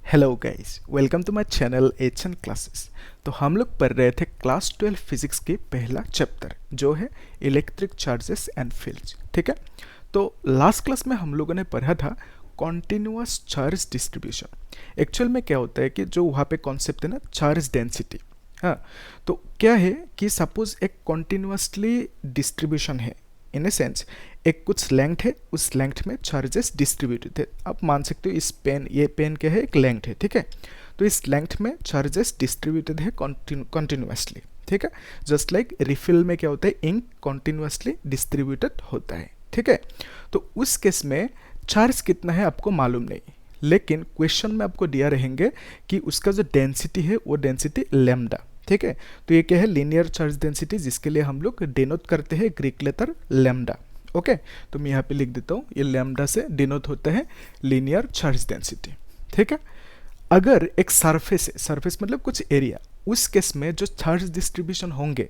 Hello guys, welcome to my channel H N classes. तो हम लोग पढ़ रहे थे क्लास 12 फिजिक्स की पहला चैप्टर जो है इलेक्ट्रिक चार्जेस एंड फील्ड्स। ठीक है, तो लास्ट क्लास में हम लोगों ने पढ़ा था कॉन्टिन्यूअस चार्ज डिस्ट्रीब्यूशन। एक्चुअल में क्या होता है कि जो वहाँ पे कॉन्सेप्ट है ना, चार्ज डेंसिटी। हाँ, तो क्या है कि सपोज एक कॉन्टिन्यूसली डिस्ट्रीब्यूशन है, इन ए सेंस एक कुछ लेंथ है, उस लेंथ में चार्जेस डिस्ट्रीब्यूटेड है। आप मान सकते हो इस पेन, ये पेन क्या है, एक लेंथ है। ठीक है, तो इस लेंथ में चार्जेस डिस्ट्रीब्यूटेड है कॉन्टिन्यूसली। ठीक है, जस्ट लाइक रिफिल में क्या होता है, इंक कॉन्टिन्यूसली डिस्ट्रीब्यूटेड होता है। ठीक है, तो उस केस में चार्ज कितना है आपको मालूम नहीं, लेकिन क्वेश्चन में आपको दिया रहेंगे कि उसका जो डेंसिटी है वो डेंसिटी लैम्डा। ठीक है, तो ये क्या है, लीनियर चार्ज डेंसिटी, जिसके लिए हम लोग डिनोट करते हैं ग्रीक लेटर लैम्डा। ओके, तो मैं यहाँ पे लिख देता हूँ, ये लैम्डा से डिनोट होता है लीनियर चार्ज डेंसिटी। ठीक है, अगर एक सरफेस है, सरफेस मतलब कुछ एरिया, उस केस में जो चार्ज डिस्ट्रीब्यूशन होंगे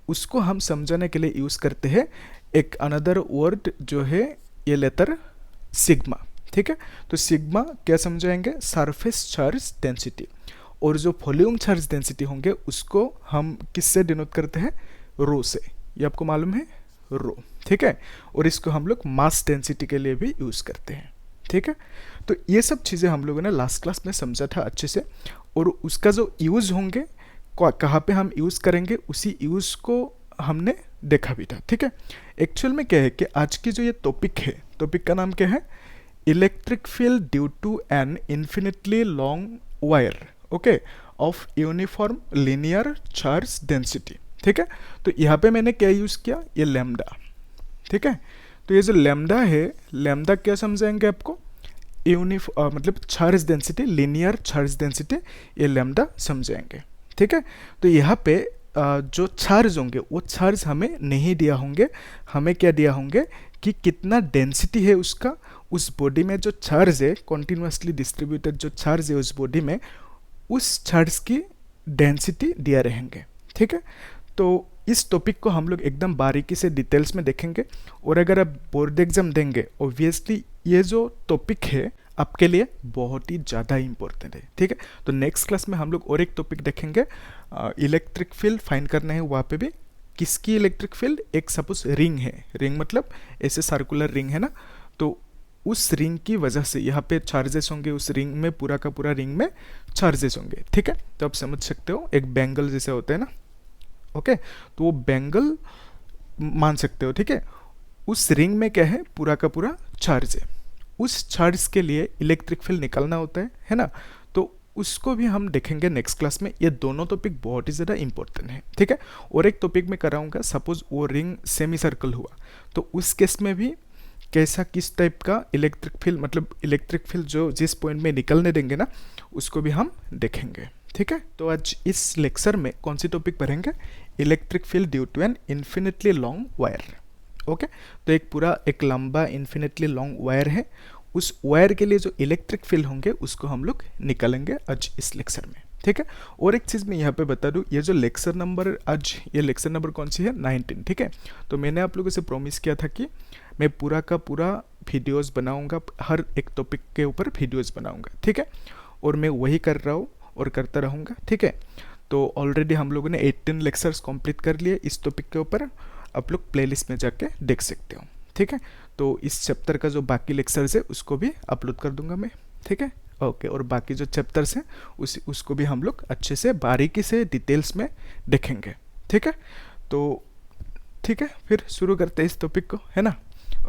उसको हम समझाने के लिए यूज़ करते हैं एक अनदर वर्ड जो है ये लेटर सिग्मा। ठीक है, तो सिग्मा क्या समझाएंगे, सरफेस चार्ज डेंसिटी। और जो वॉल्यूम चार्ज डेंसिटी होंगे उसको हम किससे डिनोट करते हैं, रो से। ये आपको मालूम है, रो। ठीक है, और इसको हम लोग मास डेंसिटी के लिए भी यूज़ करते हैं। ठीक है, तो ये सब चीज़ें हम लोगों ने लास्ट क्लास में समझा था अच्छे से, और उसका जो यूज़ होंगे, कहाँ पे हम यूज़ करेंगे, उसी यूज़ को हमने देखा भी था। ठीक है, एक्चुअल में क्या है कि आज की जो ये टॉपिक है, टॉपिक का नाम क्या है, electric field due to an infinitely long wire, okay, of uniform linear charge density. ठीक है, तो यहाँ पे मैंने क्या यूज़ किया, ये लैम्डा। ठीक है, तो ये जो लैम्डा है, लैम्डा क्या समझाएंगे आपको, मतलब charge density, linear charge density, ये लैम्डा समझाएंगे। ठीक है, तो यहाँ पे जो चार्ज होंगे वो चार्ज हमें नहीं दिया होंगे, हमें क्या दिया होंगे कि कितना डेंसिटी है उसका, उस बॉडी में जो चार्ज है, कॉन्टिन्यूसली डिस्ट्रीब्यूटेड जो चार्ज है उस बॉडी में, उस चार्ज की डेंसिटी दिया रहेंगे। ठीक है, तो इस टॉपिक को हम लोग एकदम बारीकी से डिटेल्स में देखेंगे, और अगर आप बोर्ड एग्जाम देंगे, ऑब्वियसली ये जो टॉपिक है आपके लिए बहुत ही ज़्यादा इंपॉर्टेंट है। ठीक है, तो नेक्स्ट क्लास में हम लोग और एक टॉपिक देखेंगे, इलेक्ट्रिक फील्ड फाइंड करना है। वहाँ पे भी किसकी इलेक्ट्रिक फील्ड, एक सपोज रिंग है, रिंग मतलब ऐसे सर्कुलर रिंग है ना, तो उस रिंग की वजह से यहाँ पे चार्जेस होंगे, उस रिंग में पूरा का पूरा रिंग में चार्जेस होंगे। ठीक है, तो आप समझ सकते हो एक बैंगल जैसे होता है ना, ओके, तो वो बैंगल मान सकते हो। ठीक है, उस रिंग में क्या है, पूरा का पूरा चार्ज है, उस चार्ज के लिए इलेक्ट्रिक फील्ड निकालना होता है ना, तो उसको भी हम देखेंगे नेक्स्ट क्लास में। ये दोनों टॉपिक बहुत ही ज़्यादा इंपॉर्टेंट है। ठीक है, और एक टॉपिक में कराऊंगा, सपोज वो रिंग सेमी सर्कल हुआ, तो उस केस में भी कैसा, किस टाइप का इलेक्ट्रिक फील्ड, मतलब इलेक्ट्रिक फील्ड जो जिस पॉइंट में निकलने देंगे ना, उसको भी हम देखेंगे। ठीक है, तो आज इस लेक्चर में कौन सी टॉपिक पढ़ेंगे, electric field due to an infinitely long wire. Okay, तो एक पूरा एक लंबा इन्फिनिटली लॉन्ग वायर है, उस वायर के लिए जो इलेक्ट्रिक फील्ड होंगे उसको हम लोग निकालेंगे आज इस लेक्चर में। ठीक है, और एक चीज़ मैं यहाँ पे बता दूँ, ये जो लेक्चर नंबर आज, ये लेक्चर नंबर कौन सी है, 19। ठीक है, तो मैंने आप लोगों से प्रॉमिस किया था कि मैं पूरा का पूरा वीडियोस बनाऊंगा, हर एक टॉपिक के ऊपर वीडियोस बनाऊंगा। ठीक है, और मैं वही कर रहा हूँ और करता रहूँगा। ठीक है, तो ऑलरेडी हम लोगों ने 18 लेक्चर्स कंप्लीट कर लिए इस टॉपिक के ऊपर, आप लोग प्लेलिस्ट में जाके देख सकते हो। ठीक है, तो इस चैप्टर का जो बाकी लेक्चर्स है उसको भी अपलोड कर दूंगा मैं। ठीक है, ओके, और बाकी जो चैप्टर्स हैं उसको भी हम लोग अच्छे से बारीकी से डिटेल्स में देखेंगे। ठीक है, तो ठीक है, फिर शुरू करते हैं इस टॉपिक को, है ना।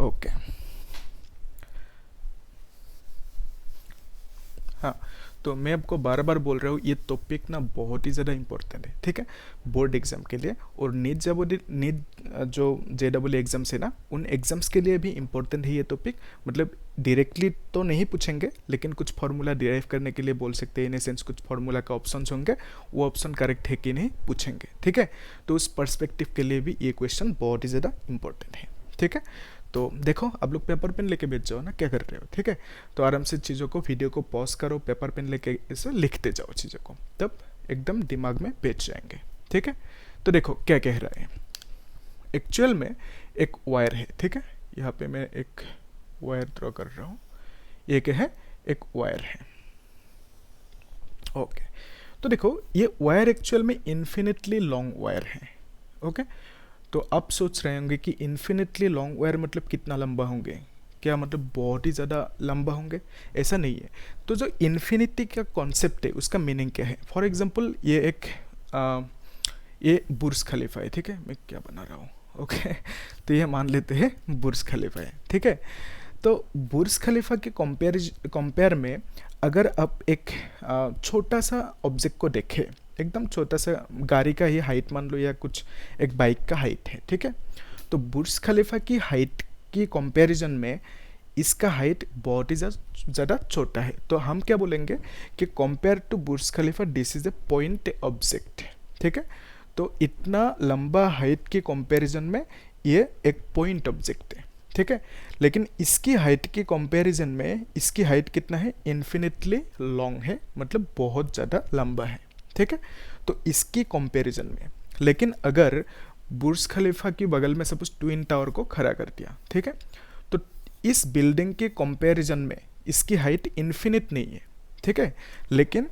ओके, हाँ, तो मैं आपको बार बार बोल रहा हूँ, ये टॉपिक ना बहुत ही ज़्यादा इंपॉर्टेंट है। ठीक है, बोर्ड एग्जाम के लिए, और नीट जो JEE एग्जाम्स है ना, उन एग्जाम्स के लिए भी इम्पोर्टेंट है ये टॉपिक। मतलब डायरेक्टली तो नहीं पूछेंगे, लेकिन कुछ फार्मूला डिराइव करने के लिए बोल सकते हैं, इन सेंस कुछ फार्मूला का ऑप्शन होंगे, वो ऑप्शन करेक्ट है कि नहीं पूछेंगे। ठीक है, तो उस पर्सपेक्टिव के लिए भी ये क्वेश्चन बहुत ही ज़्यादा इंपॉर्टेंट है। ठीक है, तो देखो, आप लोग पेपर पेन लेके बैठ जाओ ना, क्या कर रहे हो। ठीक है, तो आराम से चीज़ों को, वीडियो को पॉज करो, पेपर पेन लेके इसे लिखते जाओ चीज़ों को, तब एकदम दिमाग में बैठ जाएंगे। ठीक है, तो देखो क्या कह रहा है, एक्चुअल में एक वायर है। ठीक है, यहाँ पे मैं एक वायर ड्रॉ कर रहा हूँ, ये क्या है, एक वायर है। ओके, तो देखो ये वायर एक्चुअल में इन्फिनिटली लॉन्ग वायर है। ओके, तो आप सोच रहे होंगे कि इन्फिनिटली लॉन्ग वायर मतलब कितना लंबा होंगे, क्या मतलब बहुत ही ज़्यादा लंबा होंगे? ऐसा नहीं है। तो जो इन्फिनिटी का कॉन्सेप्ट है उसका मीनिंग क्या है? फॉर एग्जांपल ये बुर्ज खलीफा है, ठीक है, मैं क्या बना रहा हूँ, ओके तो ये मान लेते हैं बुर्ज खलीफा है, ठीक है। तो बुर्ज खलीफा के कंपेयर में अगर आप एक छोटा सा ऑब्जेक्ट को देखें, एकदम छोटा सा गाड़ी का ही हाइट मान लो या कुछ एक बाइक का हाइट है, ठीक है, तो बुर्ज खलीफा की हाइट की कंपैरिजन में इसका हाइट बहुत ही ज़्यादा छोटा है। तो हम क्या बोलेंगे कि compare to Burj Khalifa this is a point object, ठीक है। तो इतना लंबा हाइट के कंपैरिजन में ये एक पॉइंट ऑब्जेक्ट है, ठीक है। लेकिन इसकी हाइट के कंपैरिजन में इसकी हाइट कितना है? इन्फिनिटली लॉन्ग है, मतलब बहुत ज़्यादा लंबा है, ठीक है। तो इसकी कंपैरिजन में, लेकिन अगर बुर्ज खलीफा की बगल में सपोज ट्विन टावर को खड़ा कर दिया, ठीक है, तो इस बिल्डिंग के कंपैरिजन में इसकी हाइट इन्फिनिट नहीं है, ठीक है, लेकिन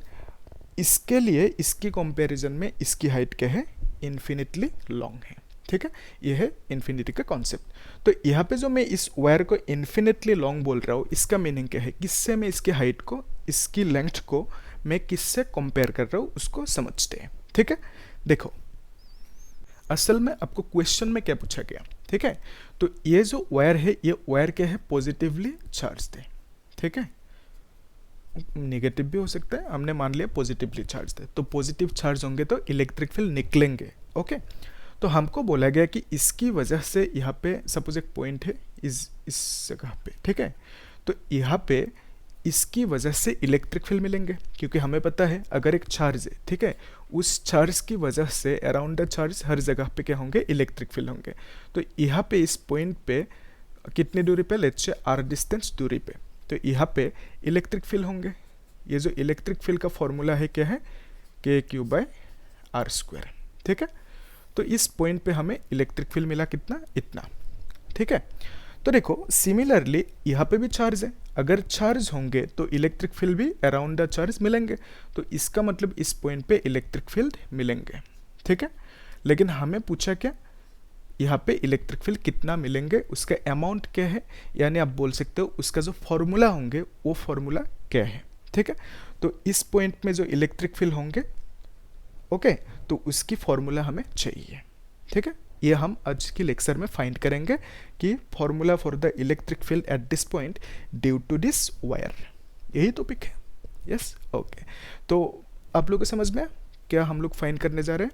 इसके लिए इसकी कंपैरिजन में इसकी हाइट क्या है? इन्फिनिटली लॉन्ग है, ठीक है। यह है इन्फिनिटी का कॉन्सेप्ट। तो यहाँ पे जो मैं इस वायर को इन्फिनिटली लॉन्ग बोल रहा हूँ, इसका मीनिंग क्या है? किससे मैं इसकी हाइट को, इसकी लेंथ को मैं किससे कंपेयर कर रहा हूँ उसको समझते हैं, ठीक है। देखो असल में आपको क्वेश्चन में क्या पूछा गया, ठीक है, तो ये जो वायर है ये वायर क्या है? पॉजिटिवली चार्ज है, ठीक है, नेगेटिव भी हो सकता है, हमने मान लिया पॉजिटिवली चार्ज है। तो पॉजिटिव चार्ज होंगे तो इलेक्ट्रिक फील्ड निकलेंगे, ओके। तो हमको बोला गया कि इसकी वजह से यहाँ पे सपोज एक पॉइंट है इस जगह पे, ठीक है, तो यहाँ पे इसकी वजह से इलेक्ट्रिक फील्ड मिलेंगे, क्योंकि हमें पता है अगर एक चार्ज है, ठीक है, उस चार्ज की वजह से अराउंड द चार्ज हर जगह पे क्या होंगे? इलेक्ट्रिक फील्ड होंगे। तो यहाँ पे इस पॉइंट पे कितनी दूरी पे? लेट्स से आर डिस्टेंस दूरी पे, तो यहाँ पे इलेक्ट्रिक फील्ड होंगे। ये जो इलेक्ट्रिक फील्ड का फॉर्मूला है क्या है? k/r², ठीक है। तो इस पॉइंट पे हमें इलेक्ट्रिक फील्ड मिला कितना? इतना, ठीक है। तो देखो सिमिलरली यहाँ पे भी चार्ज है, अगर चार्ज होंगे तो इलेक्ट्रिक फील्ड भी अराउंड द चार्ज मिलेंगे, तो इसका मतलब इस पॉइंट पे इलेक्ट्रिक फील्ड मिलेंगे, ठीक है। लेकिन हमें पूछा क्या? यहाँ पे इलेक्ट्रिक फील्ड कितना मिलेंगे, उसका अमाउंट क्या है, यानी आप बोल सकते हो उसका जो फॉर्मूला होंगे वो फॉर्मूला क्या है, ठीक है। तो इस पॉइंट में जो इलेक्ट्रिक फील्ड होंगे, ओके, तो उसकी फॉर्मूला हमें चाहिए, ठीक है। ये हम आज की लेक्चर में फाइंड करेंगे कि formula for the electric field at this point due to this wire, यही टॉपिक है, यस, ओके। तो आप लोगों को समझ में क्या हम लोग फाइंड करने जा रहे हैं?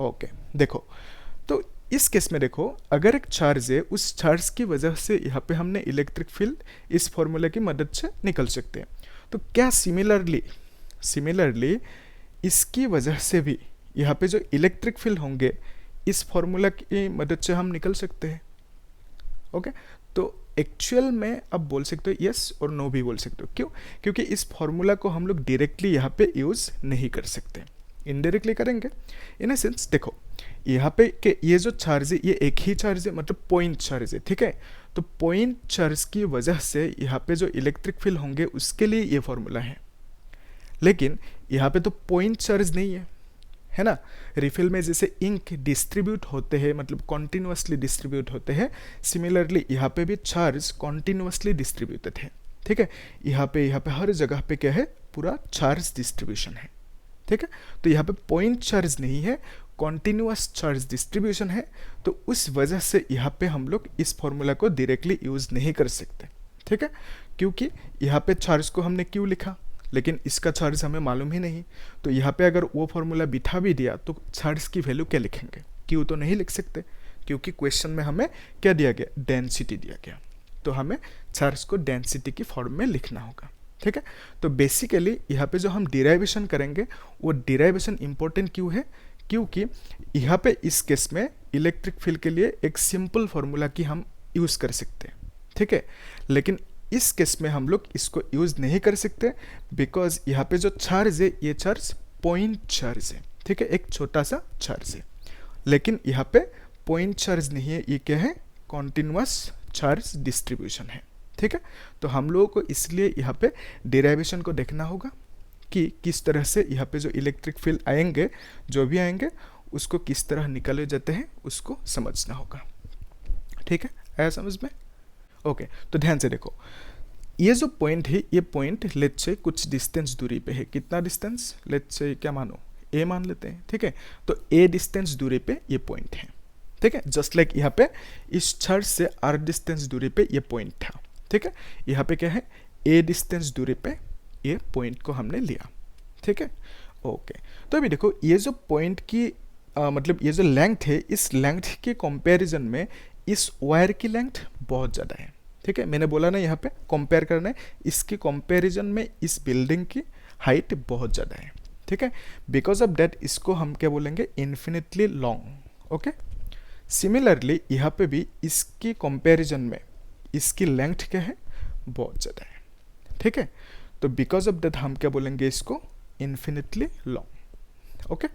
ओके, देखो तो इस केस में देखो अगर एक चार्ज है, उस चार्ज की वजह से यहाँ पे हमने इलेक्ट्रिक फील्ड इस फॉर्मूला की मदद से निकल सकते हैं। तो क्या सिमिलरली इसकी वजह से भी यहाँ पे जो इलेक्ट्रिक फील्ड होंगे इस फॉर्मूला की मदद से हम निकल सकते हैं, ओके। तो एक्चुअल में आप बोल सकते हो यस और नो भी बोल सकते हो, क्यों? क्योंकि इस फॉर्मूला को हम लोग डायरेक्टली यहाँ पे यूज़ नहीं कर सकते, इनडायरेक्टली करेंगे। इन ए सेंस देखो यहाँ पे कि ये जो चार्ज है ये एक ही चार्ज है, मतलब पॉइंट चार्ज है, ठीक है। तो पॉइंट चार्ज की वजह से यहाँ पे जो इलेक्ट्रिक फील्ड होंगे उसके लिए ये फॉर्मूला है, लेकिन यहाँ पे तो पॉइंट चार्ज नहीं है ना। रिफिल में जैसे इंक डिस्ट्रीब्यूट होते हैं, मतलब कॉन्टिन्यूसली डिस्ट्रीब्यूट होते हैं, सिमिलरली यहाँ पे भी चार्ज कॉन्टिन्यूसली डिस्ट्रीब्यूटेड है, ठीक है। यहाँ पे हर जगह पे क्या है? पूरा चार्ज डिस्ट्रीब्यूशन है, ठीक है। तो यहाँ पे पॉइंट चार्ज नहीं है, कॉन्टिन्यूस चार्ज डिस्ट्रीब्यूशन है। तो उस वजह से यहाँ पे हम लोग इस फॉर्मूला को डायरेक्टली यूज़ नहीं कर सकते, ठीक है, क्योंकि यहाँ पे चार्ज को हमने क्यों लिखा, लेकिन इसका चार्ज हमें मालूम ही नहीं। तो यहाँ पे अगर वो फॉर्मूला बिठा भी दिया तो चार्ज की वैल्यू क्या लिखेंगे? क्यों तो नहीं लिख सकते, क्योंकि क्वेश्चन में हमें क्या दिया गया? डेंसिटी दिया गया। तो हमें चार्ज को डेंसिटी की फॉर्म में लिखना होगा, ठीक है। तो बेसिकली यहाँ पे जो हम डिराइवेशन करेंगे वो डिराइवेशन इंपॉर्टेंट क्यों है? क्योंकि यहाँ पे इस केस में इलेक्ट्रिक फील्ड के लिए एक सिंपल फॉर्मूला की हम यूज़ कर सकते हैं, ठीक है। लेकिन इस केस में हम लोग इसको यूज़ नहीं कर सकते, बिकॉज यहाँ पे जो चार्ज है ये चार्ज पॉइंट चार्ज है, ठीक है, एक छोटा सा चार्ज है। लेकिन यहाँ पे पॉइंट चार्ज नहीं है, ये क्या है? कॉन्टिन्यूस चार्ज डिस्ट्रीब्यूशन है, ठीक है। तो हम लोगों को इसलिए यहाँ पे डेरिवेशन को देखना होगा, कि किस तरह से यहाँ पे जो इलेक्ट्रिक फील्ड आएंगे, जो भी आएंगे उसको किस तरह निकाले जाते हैं उसको समझना होगा। ठीक है, आया समझ में? ओके, तो ध्यान से देखो, ये जो पॉइंट है, ये पॉइंट लेट्स से कुछ डिस्टेंस दूरी पे है। कितना डिस्टेंस? लेट्स से क्या मानो, ए मान लेते हैं। ठीक है, तो ए डिस्टेंस दूरी पे ये पॉइंट है। ठीक है, जस्ट लाइक यहाँ पे इस चार्ज से आर डिस्टेंस दूरी पे ये पॉइंट था। ठीक है, यहाँ पे क्या है, ए डिस्टेंस दूरी पे ये पॉइंट को हमने लिया। ठीक है, ओके। तो अभी देखो, ये जो पॉइंट की मतलब ये जो लेंथ है, इस लेंथ के कंपैरिजन में इस वायर की लेंथ बहुत ज़्यादा है। ठीक है, मैंने बोला ना यहाँ पे कंपेयर करना है, इसके कंपैरिजन में इस बिल्डिंग की हाइट बहुत ज़्यादा है। ठीक है, बिकॉज ऑफ दैट इसको हम क्या बोलेंगे, इन्फिनिटली लॉन्ग। ओके, सिमिलरली यहाँ पे भी इसकी कंपैरिजन में इसकी लेंथ क्या है, बहुत ज़्यादा है। ठीक है, तो बिकॉज ऑफ दैट हम क्या बोलेंगे, इसको इन्फिनिटली लॉन्ग। ओके,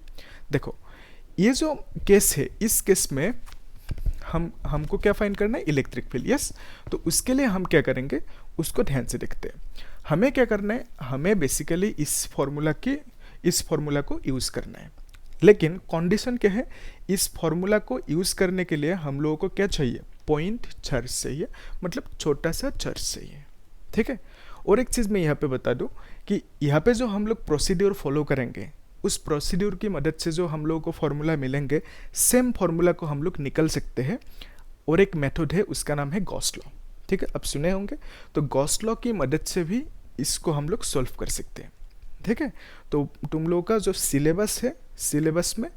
देखो ये जो केस है, इस केस में हमको क्या फाइंड करना है, इलेक्ट्रिक फील्ड। यस, तो उसके लिए हम क्या करेंगे उसको ध्यान से देखते हैं। हमें क्या करना है, हमें बेसिकली इस फॉर्मूला को यूज़ करना है। लेकिन कंडीशन क्या है, इस फॉर्मूला को यूज़ करने के लिए हम लोगों को क्या चाहिए, पॉइंट चार्ज चाहिए, मतलब छोटा सा चार्ज चाहिए। ठीक है, और एक चीज़ मैं यहाँ पे बता दूँ कि यहाँ पे जो हम लोग प्रोसीड्यूर फॉलो करेंगे, उस प्रोसीड्यूर की मदद से जो हम लोगों को फॉर्मूला मिलेंगे, सेम फॉर्मूला को हम लोग निकल सकते हैं। और एक मेथड है, उसका नाम है गॉस लॉ। ठीक है, अब सुने होंगे, तो गॉस लॉ की मदद से भी इसको हम लोग सॉल्व कर सकते हैं। ठीक है, तो तुम लोगों का जो सिलेबस है, सिलेबस में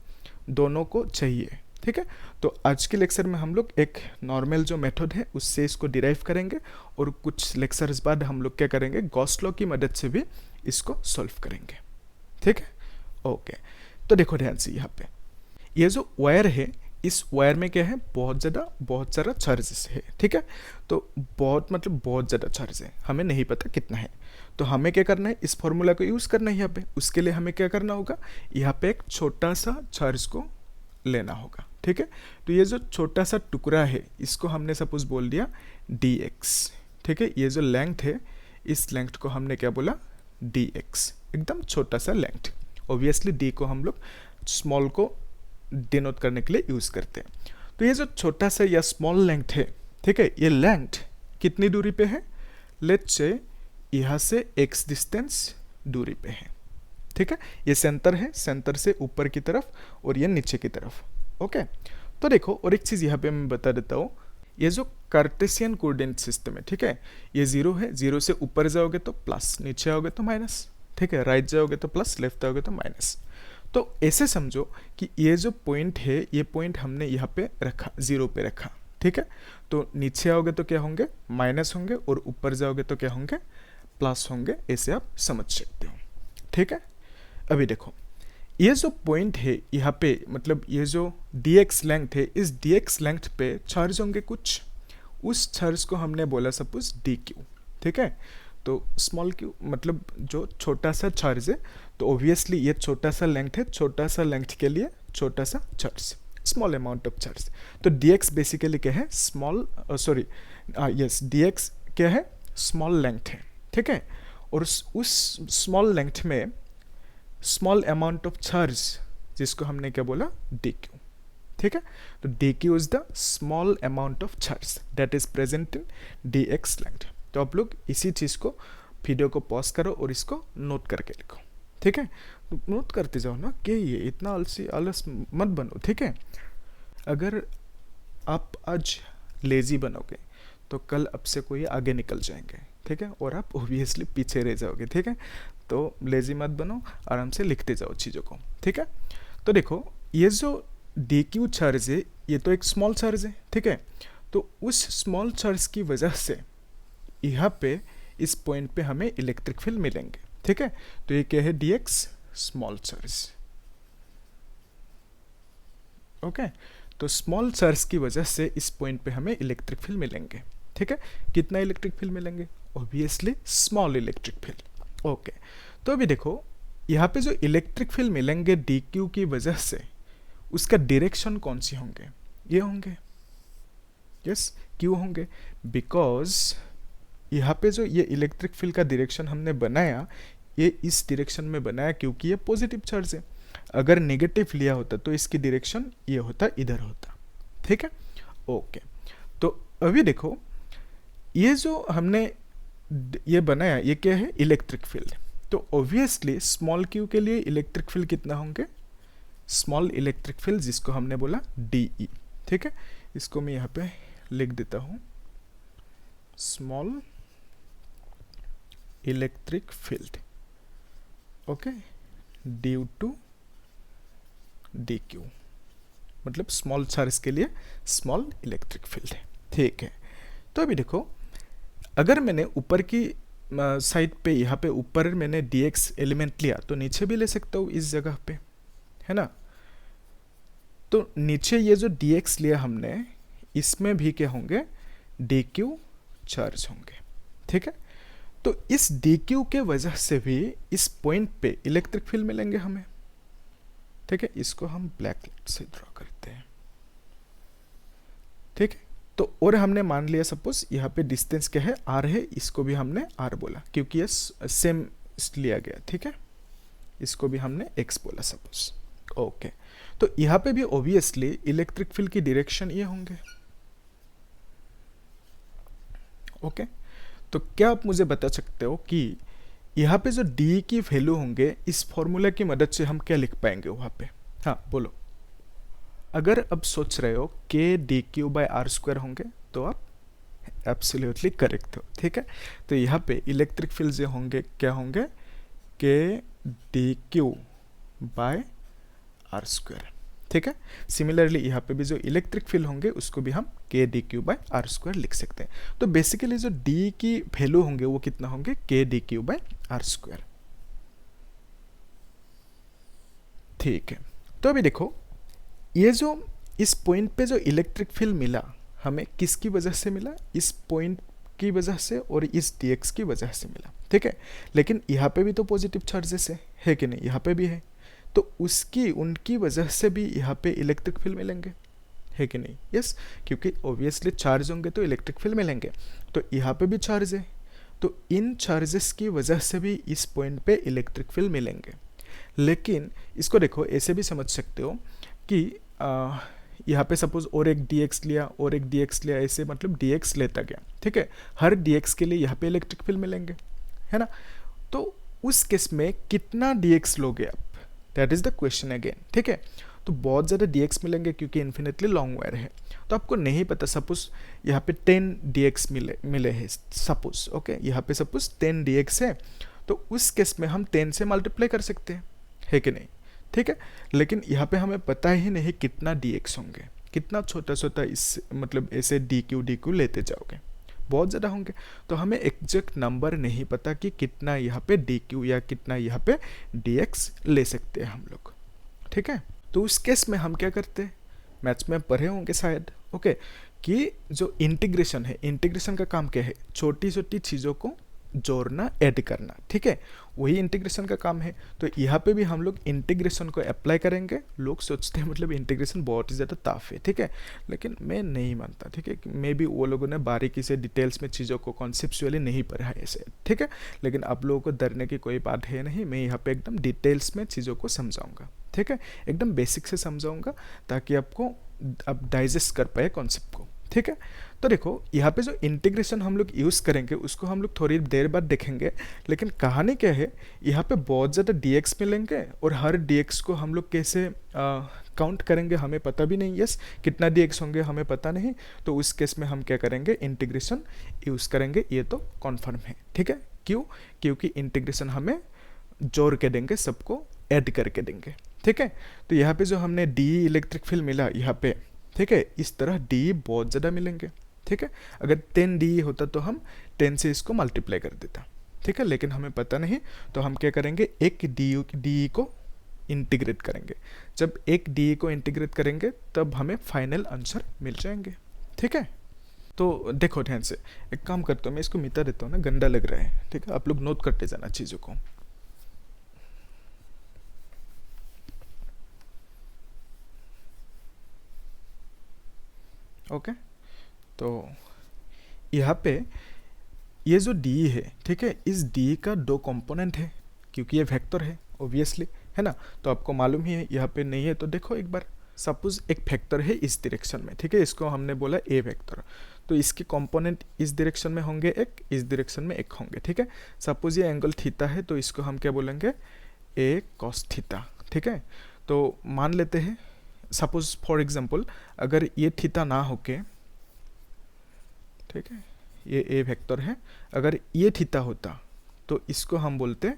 दोनों को चाहिए। ठीक है, तो आज के लेक्चर में हम लोग एक नॉर्मल जो मेथड है उससे इसको डिराइव करेंगे, और कुछ लेक्चर्स बाद हम लोग क्या करेंगे, गॉस लॉ की मदद से भी इसको सॉल्व करेंगे। ठीक है, ओके। तो देखो ध्यान से, यहाँ पे ये जो वायर है, इस वायर में क्या है, बहुत सारा चार्जेस है। ठीक है, तो बहुत ज़्यादा चार्ज है, हमें नहीं पता कितना है। तो हमें क्या करना है, इस फॉर्मूला को यूज़ करना है यहाँ पे। उसके लिए हमें क्या करना होगा, यहाँ पे एक छोटा सा चार्ज को लेना होगा। ठीक है, तो ये जो छोटा सा टुकड़ा है, इसको हमने सपोज बोल दिया dx। ठीक है, ये जो लेंथ है, इस लेंथ को हमने क्या बोला, dx, एकदम छोटा सा लेंथ। ऑब्वियसली d को हम लोग स्मॉल को डिनोट करने के लिए यूज़ करते हैं। तो ये जो छोटा सा या स्मॉल लेंथ है, ठीक है, ये लेंथ कितनी दूरी पे है, लेट्स से यहाँ से x डिस्टेंस दूरी पे है। ठीक है, ये सेंटर है, सेंटर से ऊपर की तरफ और ये नीचे की तरफ। ओके, तो देखो, और एक चीज़ यहाँ पे मैं बता देता हूँ, ये जो कार्टेशियन कोऑर्डिनेट सिस्टम है, ठीक है, ये जीरो है। जीरो से ऊपर जाओगे तो प्लस, नीचे आओगे तो माइनस। ठीक है, राइट जाओगे तो प्लस, लेफ्ट आओगे तो माइनस। तो ऐसे समझो कि ये जो पॉइंट है, ये पॉइंट हमने यहाँ पे रखा, जीरो पे रखा। ठीक है, तो नीचे आओगे तो क्या होंगे, माइनस होंगे, और ऊपर जाओगे तो क्या होंगे, प्लस होंगे। ऐसे आप समझ सकते हो। ठीक है, अभी देखो, ये जो पॉइंट है यहाँ पे, मतलब ये जो dx लेंथ है, इस dx लेंथ पे चार्ज होंगे कुछ, उस चार्ज को हमने बोला सपोज dq। ठीक है, तो स्मॉल q मतलब जो छोटा सा चार्ज है, तो ऑब्वियसली ये छोटा सा लेंथ है, छोटा सा लेंथ के लिए छोटा सा charge, small amount of charge. तो dx बेसिकली क्या है, स्मॉल, सॉरी यस, dx क्या है, स्मॉल लेंथ है। ठीक है, और उस स्मॉल लेंथ में स्मॉल अमाउंट ऑफ चार्ज, जिसको हमने क्या बोला, dq। ठीक है, तो dq is the small amount of charge that is present in dx length. तो आप लोग इसी चीज़ को, वीडियो को पॉज करो और इसको नोट करके लिखो। ठीक है, तो नोट करते जाओ ना, कि ये इतना आलस मत बनो। ठीक है, अगर आप आज लेजी बनोगे तो कल आपसे कोई आगे निकल जाएंगे। ठीक है, और आप ओबियसली पीछे रह जाओगे। ठीक है, तो लेजी मत बनो, आराम से लिखते जाओ चीज़ों को। ठीक है, तो देखो, ये जो dq चार्ज है, ये तो एक स्मॉल चार्ज है। ठीक है, तो उस स्मॉल चार्ज की वजह से यहाँ पे इस पॉइंट पे हमें इलेक्ट्रिक फील्ड मिलेंगे। ठीक है, तो ये क्या है, dx स्मॉल चार्ज। ओके, तो स्मॉल चार्ज की वजह से इस पॉइंट पे हमें इलेक्ट्रिक फील्ड मिलेंगे। ठीक है, कितना इलेक्ट्रिक फील्ड मिलेंगे, obviously small electric field. Okay, तो अभी देखो, यहाँ पे जो इलेक्ट्रिक फील्ड मिलेंगे dq की वजह से, उसका डायरेक्शन कौन सी होंगे, ये होंगे। यस, क्यों होंगे, बिकॉज यहाँ पे जो ये इलेक्ट्रिक फील्ड का डायरेक्शन हमने बनाया, ये इस डायरेक्शन में बनाया क्योंकि ये पॉजिटिव चार्ज है। अगर नेगेटिव लिया होता तो इसकी डायरेक्शन ये होता, इधर होता। ठीक है, ओके। तो अभी देखो ये जो हमने ये बनाया ये क्या है, इलेक्ट्रिक फील्ड। तो ऑब्वियसली स्मॉल क्यू के लिए इलेक्ट्रिक फील्ड कितना होंगे, स्मॉल इलेक्ट्रिक फील्ड जिसको हमने बोला डी ई। ठीक है, इसको मैं यहाँ पे लिख देता हूँ, small electric field, okay, due to D Q, मतलब स्मॉल चार्ज के लिए स्मॉल इलेक्ट्रिक फील्ड है। ठीक है, तो अभी देखो अगर मैंने ऊपर की साइड पे यहाँ पे ऊपर मैंने dx एलिमेंट लिया तो नीचे भी ले सकता हूँ इस जगह पे, है ना। तो नीचे ये जो dx लिया हमने इसमें भी क्या होंगे, dq चार्ज होंगे। ठीक है, तो इस dq के वजह से भी इस पॉइंट पे इलेक्ट्रिक फील्ड मिलेंगे हमें। ठीक है, इसको हम ब्लैक से ड्रॉ करते हैं। ठीक है, तो और हमने मान लिया सपोज यहाँ पे डिस्टेंस क्या है, r है, इसको भी हमने r बोला क्योंकि ये सेम लिया गया। ठीक है, इसको भी हमने x बोला सपोज, ओके। तो यहाँ पे भी ऑब्वियसली इलेक्ट्रिक फील्ड की डायरेक्शन ये होंगे। ओके, तो क्या आप मुझे बता सकते हो कि यहाँ पे जो d की वैल्यू होंगे इस फॉर्मूला की मदद से हम क्या लिख पाएंगे वहाँ पे, हाँ बोलो। अगर अब सोच रहे हो K D Q by R square होंगे तो आप एब्सोल्युटली करेक्ट हो। ठीक है, तो यहाँ पे इलेक्ट्रिक फील्ड जो होंगे क्या होंगे, K D Q by R square. ठीक है, सिमिलरली यहाँ पे भी जो इलेक्ट्रिक फील्ड होंगे उसको भी हम K D Q by R square लिख सकते हैं। तो बेसिकली जो डी की वैल्यू होंगे वो कितना होंगे, K D Q by R square. ठीक है, तो अभी देखो ये जो इस पॉइंट पे जो इलेक्ट्रिक फील्ड मिला हमें किसकी वजह से मिला, इस पॉइंट की वजह से और इस dx की वजह से मिला। ठीक है, लेकिन यहाँ पे भी तो पॉजिटिव चार्जेस है कि नहीं, यहाँ पे भी है, तो उसकी उनकी वजह से भी यहाँ पे इलेक्ट्रिक फील्ड मिलेंगे, है कि नहीं। यस, क्योंकि ऑब्वियसली चार्ज होंगे तो इलेक्ट्रिक फील्ड मिलेंगे। तो यहाँ पे भी चार्ज है, तो इन चार्जेस की वजह से भी इस पॉइंट पे इलेक्ट्रिक फील्ड मिलेंगे। लेकिन इसको देखो ऐसे भी समझ सकते हो कि यहाँ पे सपोज और एक dx लिया और एक dx लिया, ऐसे मतलब dx लेता गया। ठीक है, हर dx के लिए यहाँ पे इलेक्ट्रिक फील्ड मिलेंगे, है ना। तो उस केस में कितना dx लोगे आप, that is the question again. ठीक है, तो बहुत ज़्यादा dx मिलेंगे क्योंकि इन्फिनिटली लॉन्ग वायर है। तो आपको नहीं पता, सपोज यहाँ पे 10 dx मिले हैं सपोज, ओके, यहाँ पे सपोज 10 dx है, तो उस केस में हम 10 से मल्टीप्लाई कर सकते हैं, है कि नहीं। ठीक है, लेकिन यहाँ पे हमें पता ही नहीं कितना dx होंगे, कितना छोटा छोटा इस मतलब ऐसे dq लेते जाओगे, बहुत ज़्यादा होंगे। तो हमें एग्जैक्ट नंबर नहीं पता कि कितना यहाँ पे dq या कितना यहाँ पे dx ले सकते हैं हम लोग। ठीक है, तो उस केस में हम क्या करते हैं, मैथ्स में पढ़े होंगे शायद, ओके, कि जो इंटीग्रेशन है, इंटीग्रेशन का काम क्या है, छोटी छोटी चीज़ों को जोड़ना, ऐड करना। ठीक है, वही इंटीग्रेशन का काम है। तो यहाँ पे भी हम लोग इंटीग्रेशन को अप्लाई करेंगे। लोग सोचते हैं मतलब इंटीग्रेशन बहुत ही ज़्यादा टफ है, ठीक है, लेकिन मैं नहीं मानता। ठीक है, मे भी वो लोगों ने बारीकी से डिटेल्स में चीज़ों को कॉन्सेप्चुअली नहीं पढ़ा है ऐसे, ठीक है, लेकिन आप लोगों को डरने की कोई बात है नहीं। मैं यहाँ पे एकदम डिटेल्स में चीज़ों को समझाऊंगा, ठीक है, एकदम बेसिक से समझाऊंगा ताकि आपको आप डाइजेस्ट कर पाए कॉन्सेप्ट को। ठीक है, तो देखो यहाँ पे जो इंटीग्रेशन हम लोग यूज़ करेंगे उसको हम लोग थोड़ी देर बाद देखेंगे, लेकिन कहानी क्या है, यहाँ पे बहुत ज़्यादा dx मिलेंगे और हर dx को हम लोग कैसे काउंट करेंगे हमें पता भी नहीं। यस, कितना dx होंगे हमें पता नहीं, तो उस केस में हम क्या करेंगे, इंटीग्रेशन यूज़ करेंगे, ये तो कॉन्फर्म है। ठीक है, क्यों, क्योंकि इंटीग्रेशन हमें जोड़ के देंगे, सबको ऐड करके देंगे। ठीक है, तो यहाँ पे जो हमने डी इलेक्ट्रिक फील्ड मिला यहाँ पे, ठीक है, इस तरह डी बहुत ज़्यादा मिलेंगे। ठीक है, अगर 10 डी होता तो हम 10 से इसको मल्टीप्लाई कर देता। ठीक है, लेकिन हमें पता नहीं, तो हम क्या करेंगे, एक डी को इंटीग्रेट करेंगे। जब एक डी को इंटीग्रेट करेंगे तब हमें फाइनल आंसर मिल जाएंगे। ठीक है, तो देखो ध्यान से, एक काम करता हूँ, मैं इसको मिटा देता हूँ ना, गंदा लग रहा है। ठीक है, आप लोग नोट करते जाना चीज़ों को। ओके, तो यहाँ पे ये जो डी है, ठीक है, इस डी का दो कंपोनेंट है, क्योंकि ये वेक्टर है ऑब्वियसली, है ना। तो आपको मालूम ही है, यहाँ पे नहीं है तो देखो एक बार। सपोज एक वेक्टर है इस डायरेक्शन में, ठीक है, इसको हमने बोला ए वेक्टर, तो इसके कंपोनेंट इस डायरेक्शन में होंगे एक, इस डायरेक्शन में एक होंगे, ठीक है। सपोज ये एंगल थीटा है तो इसको हम क्या बोलेंगे, ए कॉस थीटा, ठीक है। तो मान लेते हैं सपोज फॉर एग्जांपल अगर ये थीटा ना होके, ठीक है, ये ए वेक्टर है, अगर ये थीटा होता तो इसको हम बोलते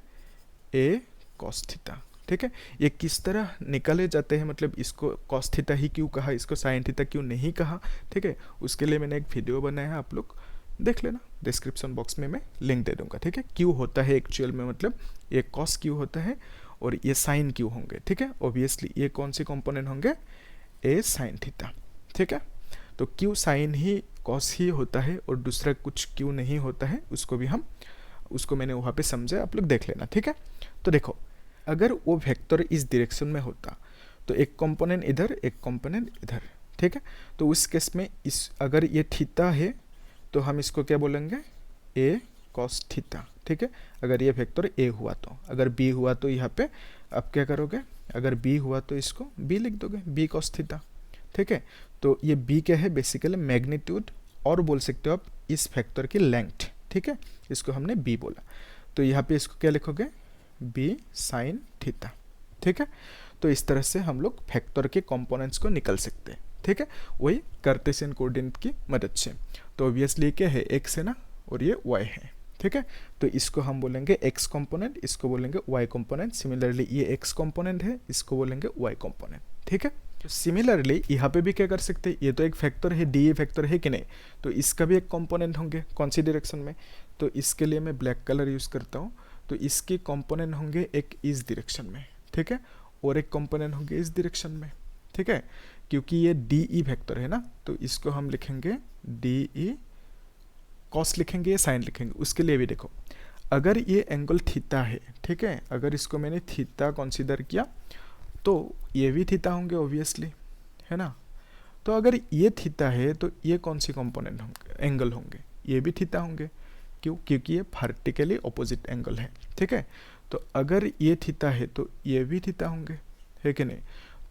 ए कॉस थीटा, ठीक है। ये किस तरह निकाले जाते हैं, मतलब इसको कॉस थीटा ही क्यों कहा, इसको साइन थीटा क्यों नहीं कहा, ठीक है, उसके लिए मैंने एक वीडियो बनाया है, आप लोग देख लेना, डिस्क्रिप्शन बॉक्स में मैं लिंक दे दूंगा, ठीक है। क्यों होता है एक्चुअल में, मतलब ये कॉस क्यों होता है और ये साइन क्यों होंगे, ठीक है। ऑब्वियसली ये कौन से कंपोनेंट होंगे, ए साइन थीटा, ठीक है। तो क्यों साइन ही कॉस ही होता है और दूसरा कुछ क्यों नहीं होता है, उसको मैंने वहाँ पे समझा, आप लोग देख लेना, ठीक है। तो देखो अगर वो वेक्टर इस डायरेक्शन में होता तो एक कंपोनेंट इधर एक कंपोनेंट इधर, ठीक है। तो उस केस में इस अगर ये थीटा है तो हम इसको क्या बोलेंगे, ए कॉस थीटा, ठीक है। अगर ये वेक्टर ए हुआ तो, अगर बी हुआ तो यहाँ पे आप क्या करोगे, अगर बी हुआ तो इसको बी लिख दोगे, बी कॉस थीटा, ठीक है। तो ये बी क्या है, बेसिकली मैग्नीट्यूड, और बोल सकते हो आप इस वेक्टर की लेंथ, ठीक है, इसको हमने बी बोला। तो यहाँ पे इसको क्या लिखोगे, बी साइन थीटा, ठीक है। तो इस तरह से हम लोग वेक्टर के कंपोनेंट्स को निकल सकते हैं, ठीक है, वही कार्टेशियन कोऑर्डिनेट की मदद से। तो ऑब्वियसली क्या है, एक्स है ना और ये वाई है, ठीक है। तो इसको हम बोलेंगे एक्स कंपोनेंट, इसको बोलेंगे वाई कंपोनेंट। सिमिलरली ये एक्स कंपोनेंट है, इसको बोलेंगे वाई कंपोनेंट, ठीक है। तो सिमिलरली यहाँ पे भी क्या कर सकते हैं, ये तो एक फैक्टर है, डी फैक्टर है कि नहीं, तो इसका भी एक कंपोनेंट होंगे कौन सी डायरेक्शन में, तो इसके लिए मैं ब्लैक कलर यूज़ करता हूँ। तो इसके कंपोनेंट होंगे एक इस डायरेक्शन में, ठीक है, और एक कंपोनेंट होंगे इस डायरेक्शन में, ठीक है। क्योंकि ये डी ई वेक्टर है ना, तो इसको हम लिखेंगे डी ई कॉस लिखेंगे या साइन लिखेंगे। उसके लिए भी देखो अगर ये एंगल थीटा है, ठीक है, अगर इसको मैंने थीटा कंसीडर किया तो ये भी थीटा होंगे ऑब्वियसली, है ना। तो अगर ये थीटा है तो ये कौन सी कंपोनेंट होंगे, एंगल होंगे, ये भी थीटा होंगे, क्यों, क्योंकि ये वर्टिकली ऑपोजिट एंगल है, ठीक है। तो अगर ये थीटा है तो ये भी थीटा होंगे, है कि नहीं।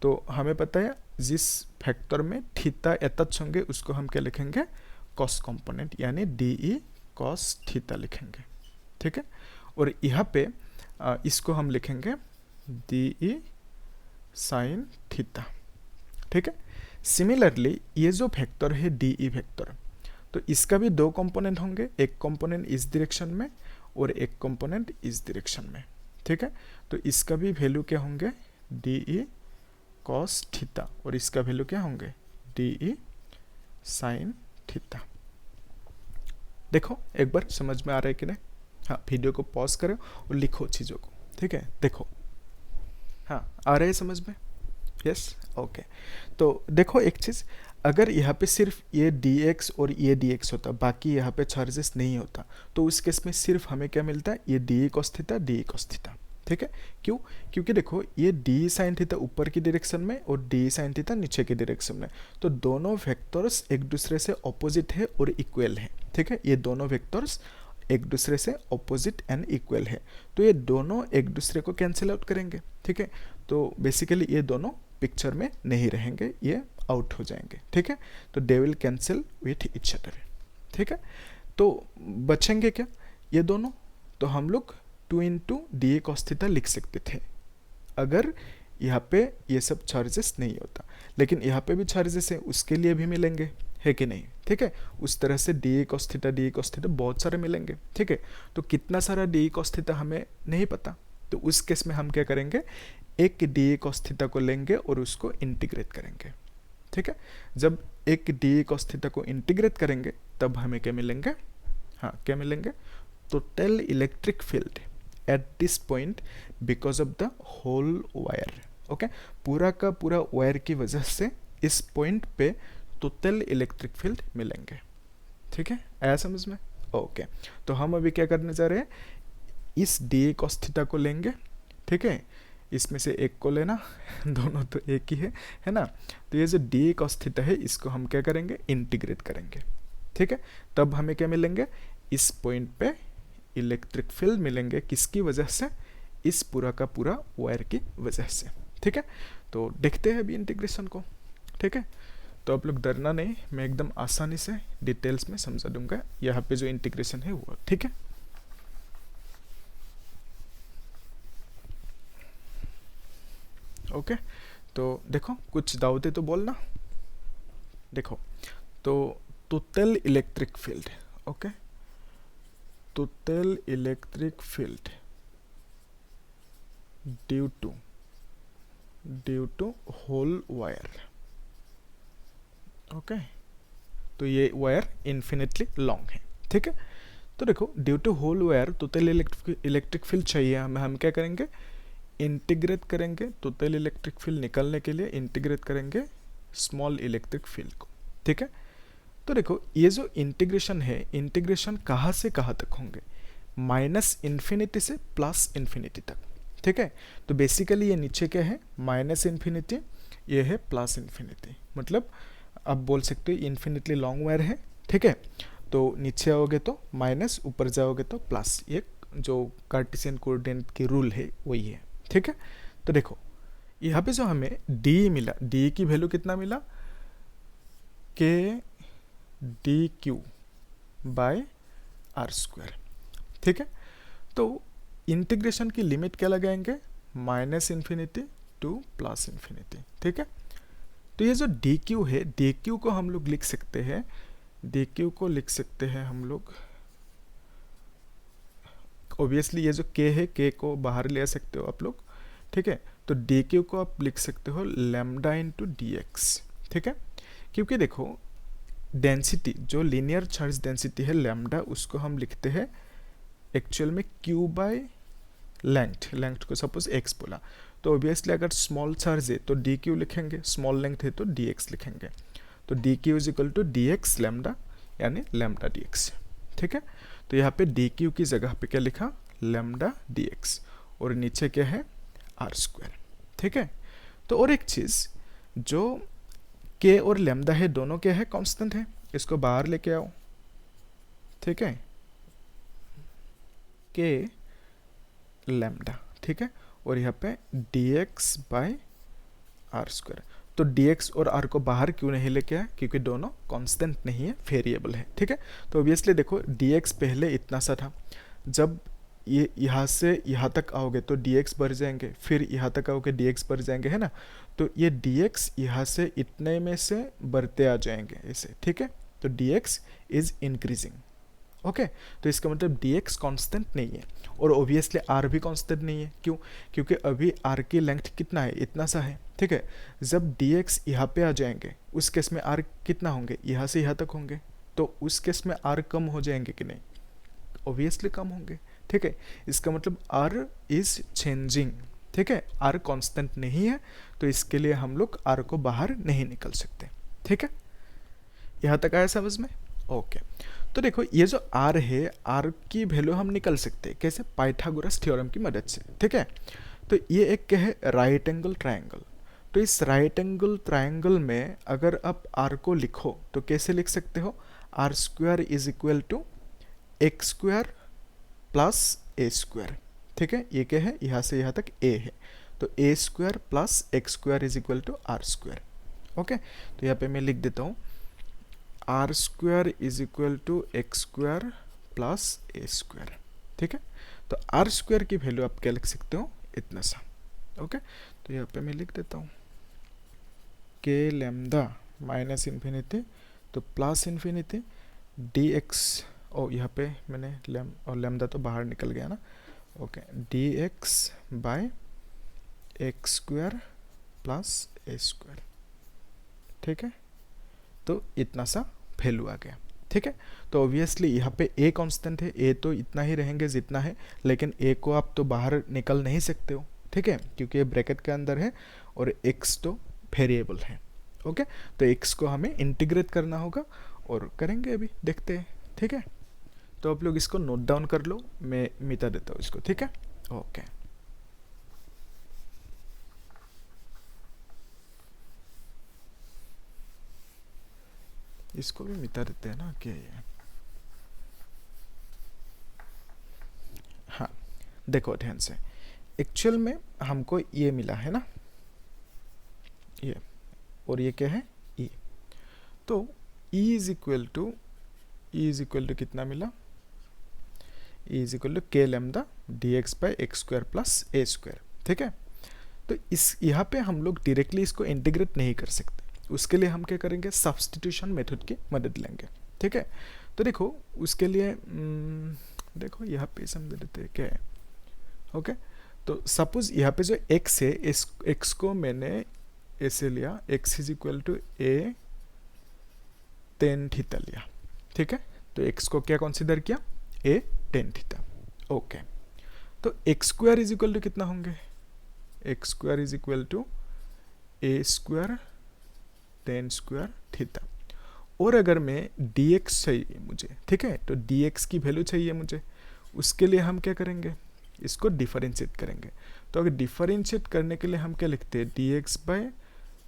तो हमें पता है जिस फैक्टर में थीटा अटैच होंगे उसको हम क्या लिखेंगे, कॉस कंपोनेंट, यानी डी ई कॉस थीटा लिखेंगे, ठीक है। और यहाँ पे इसको हम लिखेंगे डी ई साइन थीटा, ठीक है। सिमिलरली ये जो वेक्टर है डी ई वेक्टर, तो इसका भी दो कंपोनेंट होंगे, एक कंपोनेंट इस डायरेक्शन में और एक कंपोनेंट इस डायरेक्शन में, ठीक है। तो इसका भी वैल्यू क्या होंगे, डी ई कॉस थीटा, और इसका वैल्यू क्या होंगे, डी ई साइन थीटा। देखो एक बार समझ में आ रहा है कि नहीं, हाँ वीडियो को पॉज करो और लिखो चीज़ों को, ठीक है। देखो हाँ आ रहा है समझ में, यस ओके। तो देखो एक चीज़, अगर यहाँ पे सिर्फ ये dx और ये dx होता, बाकी यहाँ पे चार्जेस नहीं होता, तो उस केस में सिर्फ हमें क्या मिलता है, ये D cos theta D cos theta, ठीक है। क्यों, क्योंकि देखो ये डी साइन थीटा ऊपर की डायरेक्शन में और डी साइन थीटा नीचे की डायरेक्शन में, तो दोनों वेक्टर्स एक दूसरे से ऑपोजिट है और इक्वल है, ठीक है। ये दोनों वेक्टर्स एक दूसरे से ऑपोजिट एंड इक्वल है, तो ये दोनों एक दूसरे को कैंसिल आउट करेंगे, ठीक है। तो बेसिकली ये दोनों पिक्चर में नहीं रहेंगे, ये आउट हो जाएंगे, ठीक है। तो they will cancel with each other, ठीक है। तो बचेंगे क्या ये दोनों, तो हम लोग 2 इंटू डी cos थीटा लिख सकते थे अगर यहाँ पे ये सब चार्जेस नहीं होता। लेकिन यहाँ पे भी चार्जेस है, उसके लिए भी मिलेंगे, है कि नहीं, ठीक है। उस तरह से डी cos थीटा बहुत सारे मिलेंगे, ठीक है। तो कितना सारा डी cos थीटा हमें नहीं पता, तो उस केस में हम क्या करेंगे, एक डी cos थीटा को लेंगे और उसको इंटीग्रेट करेंगे, ठीक है। जब एक डी cos थीटा को इंटीग्रेट करेंगे तब हमें क्या मिलेंगे, हाँ क्या मिलेंगे, total electric field at this point because of the whole wire, okay. पूरा का पूरा वायर की वजह से इस पॉइंट पे टोटल इलेक्ट्रिक फील्ड मिलेंगे, ठीक है, आया समझ में, ओके। तो हम अभी क्या करने जा रहे हैं, इस डी cos थीटा को लेंगे, ठीक है, इसमें से एक को लेना दोनों तो एक ही है ना। तो ये जो डी cos थीटा है इसको हम क्या करेंगे, इंटीग्रेट करेंगे, ठीक है। तब हमें क्या मिलेंगे, इस पॉइंट पे इलेक्ट्रिक फील्ड मिलेंगे, किसकी वजह से, इस पूरा का पूरा वायर की वजह से। ठीक है, तो देखते हैं अभी इंटीग्रेशन को। ठीक है, तो आप लोग डरना नहीं, मैं एकदम आसानी से डिटेल्स में समझा दूंगा यहाँ पे जो इंटीग्रेशन है वो। ठीक है, ओके। तो देखो कुछ दावते तो बोलना। देखो, तो total electric field, okay, total electric field due to whole wire, okay. तो ये वायर इन्फिनिटली लॉन्ग है। ठीक है, तो देखो due to whole wire total electric field चाहिए हमें, हम क्या करेंगे, इंटीग्रेट करेंगे टोटल इलेक्ट्रिक फील्ड निकालने के लिए, इंटीग्रेट करेंगे स्मॉल इलेक्ट्रिक फील्ड को। ठीक है, तो देखो ये जो इंटीग्रेशन है, इंटीग्रेशन कहाँ से कहाँ तक होंगे, माइनस इन्फिनिटी से प्लस इन्फिनिटी तक। ठीक है, तो बेसिकली ये नीचे क्या है, माइनस इन्फिनिटी, ये है प्लस इन्फिनिटी, मतलब आप बोल सकते हो इन्फिनिटली लॉन्ग वायर है। ठीक है, तो नीचे आओगे तो माइनस, ऊपर जाओगे तो प्लस, ये जो कार्टेशियन कोऑर्डिनेट की रूल है वही है। ठीक है, तो देखो यहाँ पे जो हमें डी मिला, डी की वैल्यू कितना मिला, K D Q by R square. ठीक है, तो इंटीग्रेशन की लिमिट क्या लगाएंगे, minus infinity to plus infinity. ठीक है, तो ये जो डी क्यू है, डी क्यू को हम लोग लिख सकते हैं, डी क्यू को लिख सकते हैं हम लोग, ऑब्वियसली ये जो के है, के को बाहर ले सकते हो आप लोग। ठीक है, तो डी क्यू को आप लिख सकते हो लैम्डा इंटू डी एक्स। ठीक है, क्योंकि देखो डेंसिटी, जो लीनियर चार्ज डेंसिटी है लैम्डा, उसको हम लिखते हैं एक्चुअल में क्यू बाय लेंथ, लेंथ को सपोज एक्स बोला, तो ऑब्वियसली अगर स्मॉल चार्ज है तो डी क्यू लिखेंगे, स्मॉल लेंथ है तो डी एक्स लिखेंगे। तो D Q is equal to D X lambda, यानी लैम्डा डी एक्स। ठीक है, तो यहाँ पे डी क्यू की जगह पे क्या लिखा, लैम्डा डी एक्स, और नीचे क्या है, आर स्क्वायर। ठीक है, तो और एक चीज़, जो के और लैम्डा है दोनों क्या है, कांस्टेंट है, इसको बाहर लेके आओ। ठीक है, के लैम्डा, ठीक है, और यहाँ पे D X by R square. तो dx और r को बाहर क्यों नहीं लेके आए, क्योंकि दोनों कांस्टेंट नहीं है, वेरिएबल है। ठीक है, तो ऑब्वियसली देखो dx पहले इतना सा था, जब ये यहाँ से यहाँ तक आओगे तो dx बढ़ जाएंगे, फिर यहाँ तक आओगे dx बढ़ जाएंगे, है ना, तो ये dx यहाँ से इतने में से बढ़ते आ जाएंगे ऐसे। ठीक है, तो dx इज इंक्रीजिंग। ओके, तो इसका मतलब dx कांस्टेंट नहीं है, और ऑब्वियसली r भी कांस्टेंट नहीं है। क्यों, क्योंकि अभी r की लेंथ कितना है, इतना सा है। ठीक है, जब dx यहाँ पे आ जाएंगे उस केस में r कितना होंगे, यहाँ से यहाँ तक होंगे, तो उस केस में r कम हो जाएंगे कि नहीं, ऑब्वियसली कम होंगे। ठीक है, इसका मतलब r इज चेंजिंग। ठीक है, r कांस्टेंट नहीं है, तो इसके लिए हम लोग r को बाहर नहीं निकल सकते। ठीक है, यहाँ तक आया समझ में, ओके। तो देखो ये जो r है, r की वैल्यू हम निकल सकते हैं कैसे, पाइथागोरस थ्योरम की मदद से। ठीक है, तो ये एक क्या है, राइट एंगल ट्रायंगल। तो इस राइट एंगल ट्रायंगल में अगर आप r को लिखो तो कैसे लिख सकते हो, R square is equal to X square plus A square. ठीक है, ये क्या है, यहाँ से यहाँ तक a है, तो A square plus X square is equal to R square. Okay, तो यहाँ पे मैं लिख देता हूँ R square is equal to X square plus A square. ठीक है, तो आर स्क्वायर की वैल्यू आप क्या लिख सकते हो, इतना सा। ओके, तो यहाँ पे मैं लिख देता हूँ के lambda minus infinity to plus infinity D X, ओ यहाँ पे मैंने लैम्डा तो बाहर निकल गया ना, okay, D X by X square plus A square. ठीक है, तो इतना सा वैल्यू आ गया। ठीक है, तो ऑब्वियसली यहाँ पे a कांस्टेंट है, a तो इतना ही रहेंगे जितना है, लेकिन a को आप तो बाहर निकल नहीं सकते हो। ठीक है, क्योंकि ये ब्रैकेट के अंदर है, और x तो वेरिएबल है। ओके, तो x को हमें इंटीग्रेट करना होगा, और करेंगे अभी, देखते हैं। ठीक है, तो आप लोग इसको नोट डाउन कर लो, मैं मिटा देता हूँ इसको। ठीक है, ओके, इसको भी मिटा देते हैं ना, क्या ये, हाँ देखो ध्यान से, एक्चुअल में हमको ये मिला है ना, ये, और ये क्या है, ई। तो ई इज इक्वल टू कितना मिला, ई इज इक्वल टू के lambda D X by x square plus A square. ठीक है, तो इस यहाँ पे हम लोग डायरेक्टली इसको इंटीग्रेट नहीं कर सकते, उसके लिए हम क्या करेंगे, सब्स्टिट्यूशन मेथड की मदद लेंगे। ठीक है, तो देखो उसके लिए देखो यहाँ पे समझ लेते हैं क्या है। ओके, तो सपोज यहाँ पे जो x है, इस x को मैंने ऐसे लिया, x is equal to A tan theta लिया। ठीक है, तो x को क्या कंसीडर किया, ए टेन थीटा। ओके, तो X square is equal to कितना होंगे, X square is equal to A square ten square theta. और अगर मैं dx चाहिए मुझे, ठीक है, तो dx की वैल्यू चाहिए मुझे, उसके लिए हम क्या करेंगे, इसको डिफरेंशिएट करेंगे। तो अगर डिफरेंशिएट करने के लिए हम क्या लिखते हैं, dx बाय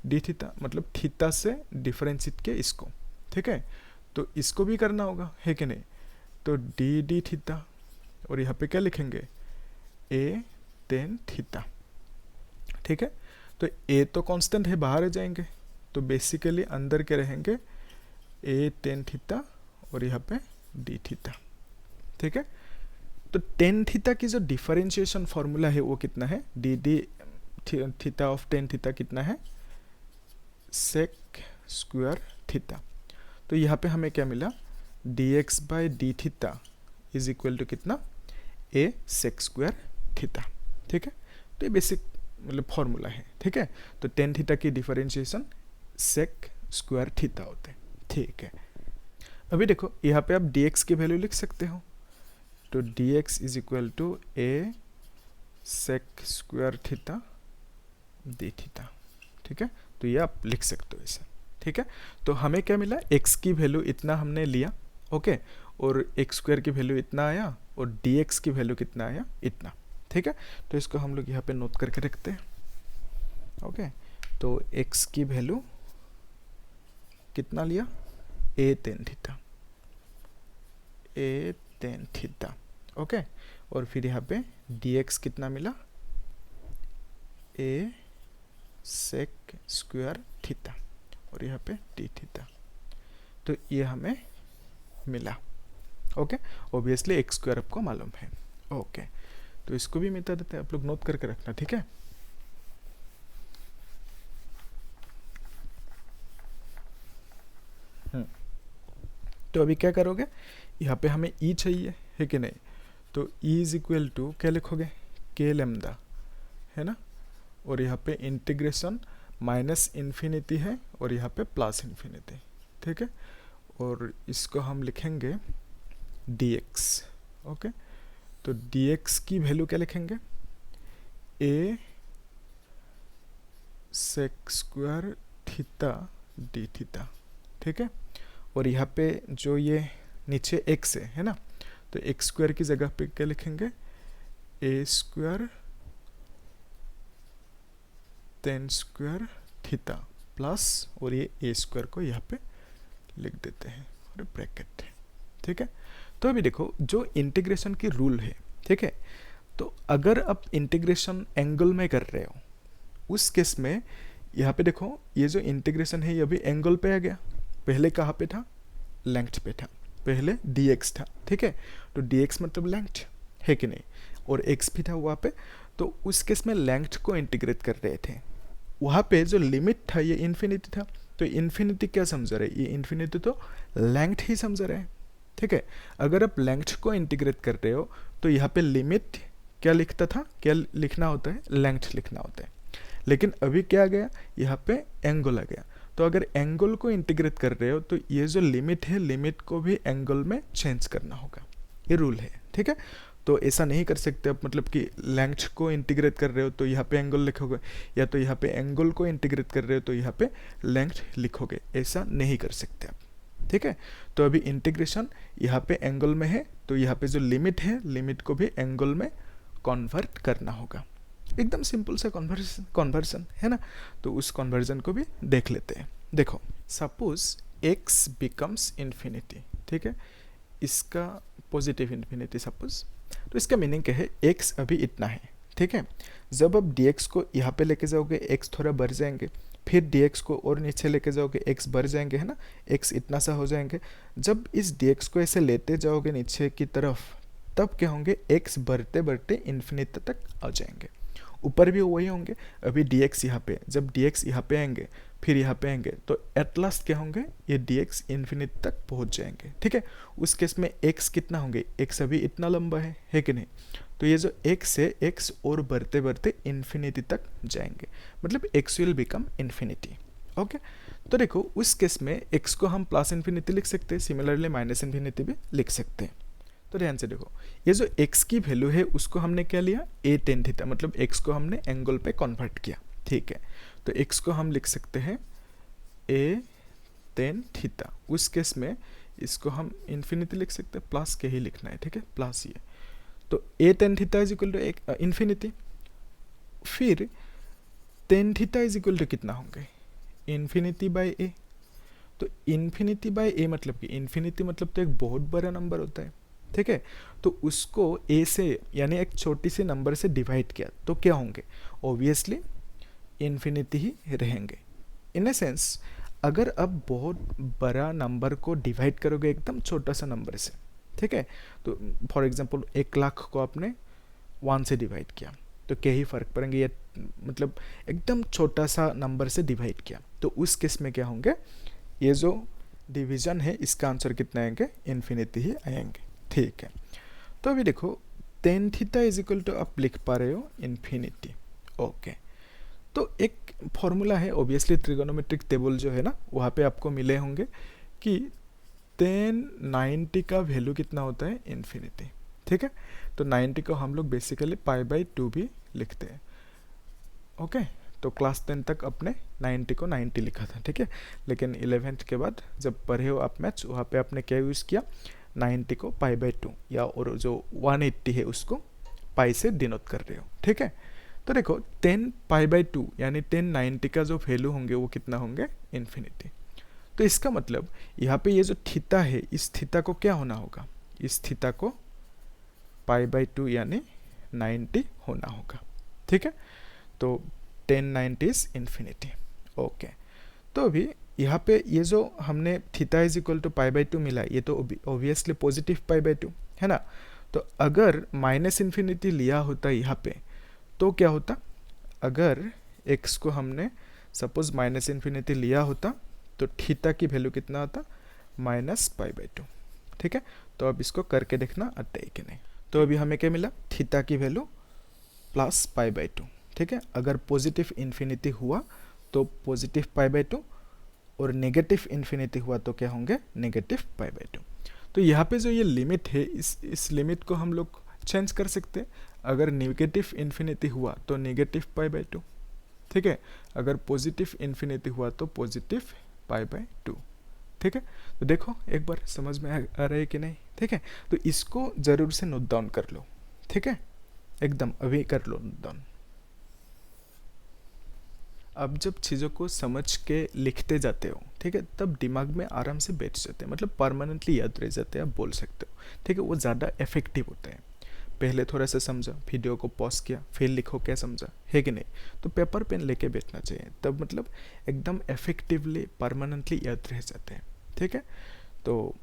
डी थीटा, मतलब थीटा से डिफरेंशिएट के इसको। ठीक है, तो इसको भी करना होगा, है कि नहीं, तो डी थीटा, और यहाँ पे क्या लिखेंगे, ए टेन थीटा। ठीक है, तो ए तो कांस्टेंट है, बाहर आ जाएंगे, तो बेसिकली अंदर के रहेंगे ए टेन थीटा और यहाँ पे डी थीटा। ठीक है, तो टेन थीटा की जो डिफरेंशिएशन फॉर्मूला है वो कितना है, D D theta of tan theta कितना है, सेक स्क्वायर थीटा। तो यहाँ पे हमें क्या मिला, D X by D theta is equal to कितना, ए सेक स्क्वायर थीटा। ठीक है, तो ये बेसिक मतलब फॉर्मूला है। ठीक है, तो टेन थीटा की डिफरेंशिएशन सेक स्क्वायर थीटा होते हैं। ठीक है, अभी देखो यहाँ पे आप dx की वैल्यू लिख सकते हो, तो dx is equal to A sec square theta D theta. ठीक है, तो ये आप लिख सकते हो इसे। ठीक है, तो हमें क्या मिला, x की वैल्यू इतना हमने लिया, ओके, और x स्क्वायर की वैल्यू इतना आया, और dx की वैल्यू कितना आया, इतना। ठीक है, तो इसको हम लोग यहाँ पे नोट करके रखते हैं। ओके, तो x की वैल्यू कितना लिया, ए टेन थीटा, ए टेन थीटा। ओके, और फिर यहाँ पे dx कितना मिला, ए सेक स्क्वायर थीटा, और यहाँ पे डी थीटा। तो ये हमें मिला। ओके, ऑब्वियसली एक्स स्क्वायर आपको मालूम है। ओके, तो इसको भी मिटा देते हैं, आप लोग नोट करके रखना। ठीक है, तो अभी क्या करोगे, यहाँ पे हमें ई चाहिए, है कि नहीं, तो ई इज इक्वल टू क्या लिखोगे, के लैम्डा, है ना, और यहाँ पे इंटीग्रेशन माइनस इन्फिनिटी है और यहाँ पे प्लस इन्फिनिटी। ठीक है, और इसको हम लिखेंगे dx। ओके, तो dx की वैल्यू क्या लिखेंगे, a sec square theta D theta. ठीक है, और यहाँ पे जो ये नीचे x है ना, तो एक्स स्क्वायर की जगह पे क्या लिखेंगे, a square ten square theta plus, और ये ए स्क्वायर को यहाँ पे लिख देते हैं और ब्रैकेट। ठीक है, तो अभी देखो जो इंटीग्रेशन की रूल है, ठीक है, तो अगर आप इंटीग्रेशन एंगल में कर रहे हो, उस केस में यहाँ पे देखो ये जो इंटीग्रेशन है ये अभी एंगल पे आ गया, पहले कहाँ पे था, लेंथ पे था, पहले dx था। ठीक है, तो dx मतलब लेंथ, है कि नहीं, और x भी था वहाँ पे, तो उस केस में लेंथ को इंटीग्रेट कर रहे थे, वहाँ पे जो लिमिट था ये इन्फिनिटी था, तो इन्फिनिटी क्या समझ रहे, ये इन्फिनिटी तो लेंथ ही समझ रहे हैं। ठीक है, अगर आप लेंथ को इंटीग्रेट कर रहे हो तो यहाँ पे लिमिट क्या लिखता था, क्या लिखना होता है, लेंथ लिखना होता है, लेकिन अभी क्या आ गया, यहाँ पे एंगल आ गया। तो अगर एंगल को इंटीग्रेट कर रहे हो तो ये जो लिमिट है, लिमिट को भी एंगल में चेंज करना होगा, ये रूल है। ठीक है, तो ऐसा नहीं कर सकते आप, मतलब कि लेंथ को इंटीग्रेट कर रहे हो तो यहाँ पे एंगल लिखोगे, या तो यहाँ पे एंगल को इंटीग्रेट कर रहे हो तो यहाँ पे लेंथ लिखोगे, ऐसा नहीं कर सकते आप। ठीक है, तो अभी इंटीग्रेशन यहाँ पे एंगल में है, तो यहाँ पे जो लिमिट है, लिमिट को भी एंगल में कन्वर्ट करना होगा। एकदम सिंपल सा कन्वर्जन है ना, तो उस कन्वर्जन को भी देख लेते हैं। देखो सपोज x बिकम्स इन्फिनिटी, ठीक है, इसका पॉजिटिव इन्फिनिटी सपोज, तो इसका मीनिंग क्या है, x अभी इतना है, ठीक है। जब आप dx को यहाँ पे लेके जाओगे x थोड़ा बढ़ जाएंगे, फिर dx को और नीचे लेके जाओगे x बढ़ जाएंगे, है ना, x इतना सा हो जाएंगे। जब इस dx को ऐसे लेते जाओगे नीचे की तरफ, तब क्या होंगे, x बढ़ते बढ़ते इन्फिनिटी तक आ जाएंगे। ऊपर भी वही होंगे। अभी dx यहाँ पे, जब dx यहाँ पे आएंगे फिर यहाँ पे आएंगे, तो एट लास्ट क्या होंगे, ये dx इन्फिनिटी तक पहुँच जाएंगे, ठीक है। उस केस में x कितना होंगे, x अभी इतना लंबा है कि नहीं, तो ये जो x है, x और बढ़ते बढ़ते इन्फिनिटी तक जाएंगे, मतलब x will become infinity. Okay, तो देखो उस केस में x को हम प्लस इन्फिनिटी लिख सकते हैं, सिमिलरली माइनस इन्फिनिटी भी लिख सकते हैं। तो ध्यान से देखो, ये जो x की वैल्यू है उसको हमने क्या लिया, a tan थीटा, मतलब x को हमने एंगल पे कन्वर्ट किया, ठीक है। तो x को हम लिख सकते हैं a tan थीटा। उस केस में इसको हम इन्फिनिटी लिख सकते हैं, प्लस के ही लिखना है, ठीक है, प्लस ये। तो a tan theta is equal to infinity. फिर tan theta is equal to कितना होंगे, इन्फिनिटी बाई a। तो इन्फिनिटी बाई a मतलब कि इन्फिनिटी मतलब तो एक बहुत बड़ा नंबर होता है, ठीक है। तो उसको a से यानी एक छोटी सी नंबर से डिवाइड किया तो क्या होंगे, ऑब्वियसली इन्फिनिटी ही रहेंगे। इन ए सेंस, अगर आप बहुत बड़ा नंबर को डिवाइड करोगे एकदम छोटा सा नंबर से, ठीक है, तो फॉर एग्जांपल 1,00,000 को आपने 1 से डिवाइड किया तो क्या ही फ़र्क पड़ेंगे, ये मतलब एकदम छोटा सा नंबर से डिवाइड किया, तो उस केस में क्या होंगे, ये जो डिवीज़न है इसका आंसर कितना आएंगे, इन्फिनिटी ही आएंगे, ठीक है। तो अभी देखो tan theta is equal to आप लिख पा रहे हो इन्फिनिटी। ओके, तो एक फॉर्मूला है, ऑब्वियसली ट्रिगोनोमेट्रिक टेबल जो है ना, वहाँ पे आपको मिले होंगे कि tan 90 का वैल्यू कितना होता है, इन्फिनिटी, ठीक है। तो 90 को हम लोग बेसिकली π/2 भी लिखते हैं। ओके, तो क्लास 10 तक अपने 90 को 90 लिखा था, ठीक है, लेकिन 11th के बाद जब पढ़े हो आप मैथ्स, वहाँ पे आपने क्या यूज़ किया, 90 को π/2 या और जो 180 है उसको पाई से डिनोट कर रहे हो, ठीक है। तो देखो 10 π/2 यानी 10 90 का जो वैल्यू होंगे वो कितना होंगे, इन्फिनिटी। तो इसका मतलब यहाँ पे ये जो थीटा है, इस थीटा को क्या होना होगा, इस थीटा को π/2 यानी 90 होना होगा, ठीक है। तो 10 90 इज इन्फिनिटी। ओके, तो अभी यहाँ पे ये जो हमने थीटा इज इक्वल टू π/2 मिला, ये तो ऑब्वियसली पॉजिटिव π/2 है ना। तो अगर माइनस इन्फिनिटी लिया होता यहाँ पे तो क्या होता, अगर x को हमने सपोज माइनस इन्फिनिटी लिया होता तो थीटा की वैल्यू कितना आता, -π/2, ठीक है। तो अब इसको करके देखना आता है कि नहीं। तो अभी हमें क्या मिला, थीटा की वैल्यू +π/2, ठीक है। अगर पॉजिटिव इन्फिनिटी हुआ तो पॉजिटिव π/2 और नेगेटिव इन्फिनिटी हुआ तो क्या होंगे, नेगेटिव π/2। तो यहाँ पे जो ये लिमिट है, इस लिमिट को हम लोग चेंज कर सकते हैं। अगर नेगेटिव इन्फिनिटी हुआ तो नेगेटिव π/2, ठीक है। अगर पॉजिटिव इन्फिनिटी हुआ तो पॉजिटिव π/2, ठीक है। तो देखो एक बार समझ में आ रहा है कि नहीं, ठीक है। तो इसको ज़रूर से नोट डाउन कर लो, ठीक है, एकदम अभी कर लो नोट डाउन। अब जब चीज़ों को समझ के लिखते जाते हो, ठीक है, तब दिमाग में आराम से बैठ जाते हैं, मतलब परमानेंटली याद रह जाते हैं, आप बोल सकते हो, ठीक है। वो ज़्यादा इफेक्टिव होता है। पहले थोड़ा सा समझा, वीडियो को पॉज किया, फिर लिखो क्या समझा, है कि नहीं। तो पेपर पेन लेके बैठना चाहिए, तब मतलब एकदम इफेक्टिवली परमानेंटली याद रह जाते हैं, ठीक है। तो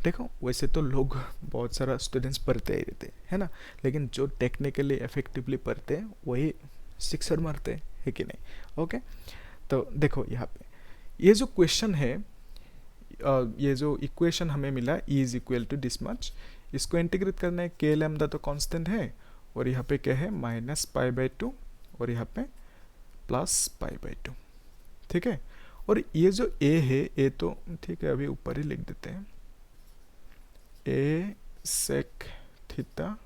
देखो वैसे तो लोग बहुत सारा स्टूडेंट्स पढ़ते ही रहते हैं, है ना, लेकिन जो टेक्निकली इफेक्टिवली पढ़ते हैं वही सिक्सर मारते हैं, है कि नहीं। ओके, तो देखो यहाँ पे ये जो क्वेश्चन है, ये जो इक्वेशन हमें मिला E is equal to this much, इसको इंटीग्रेट करना है, के लैम्डा तो कांस्टेंट है, और यहाँ पे क्या है -π/2 और यहाँ पे +π/2, ठीक है। और ये जो A है, A तो ठीक है अभी ऊपर ही लिख देते हैं, A sec theta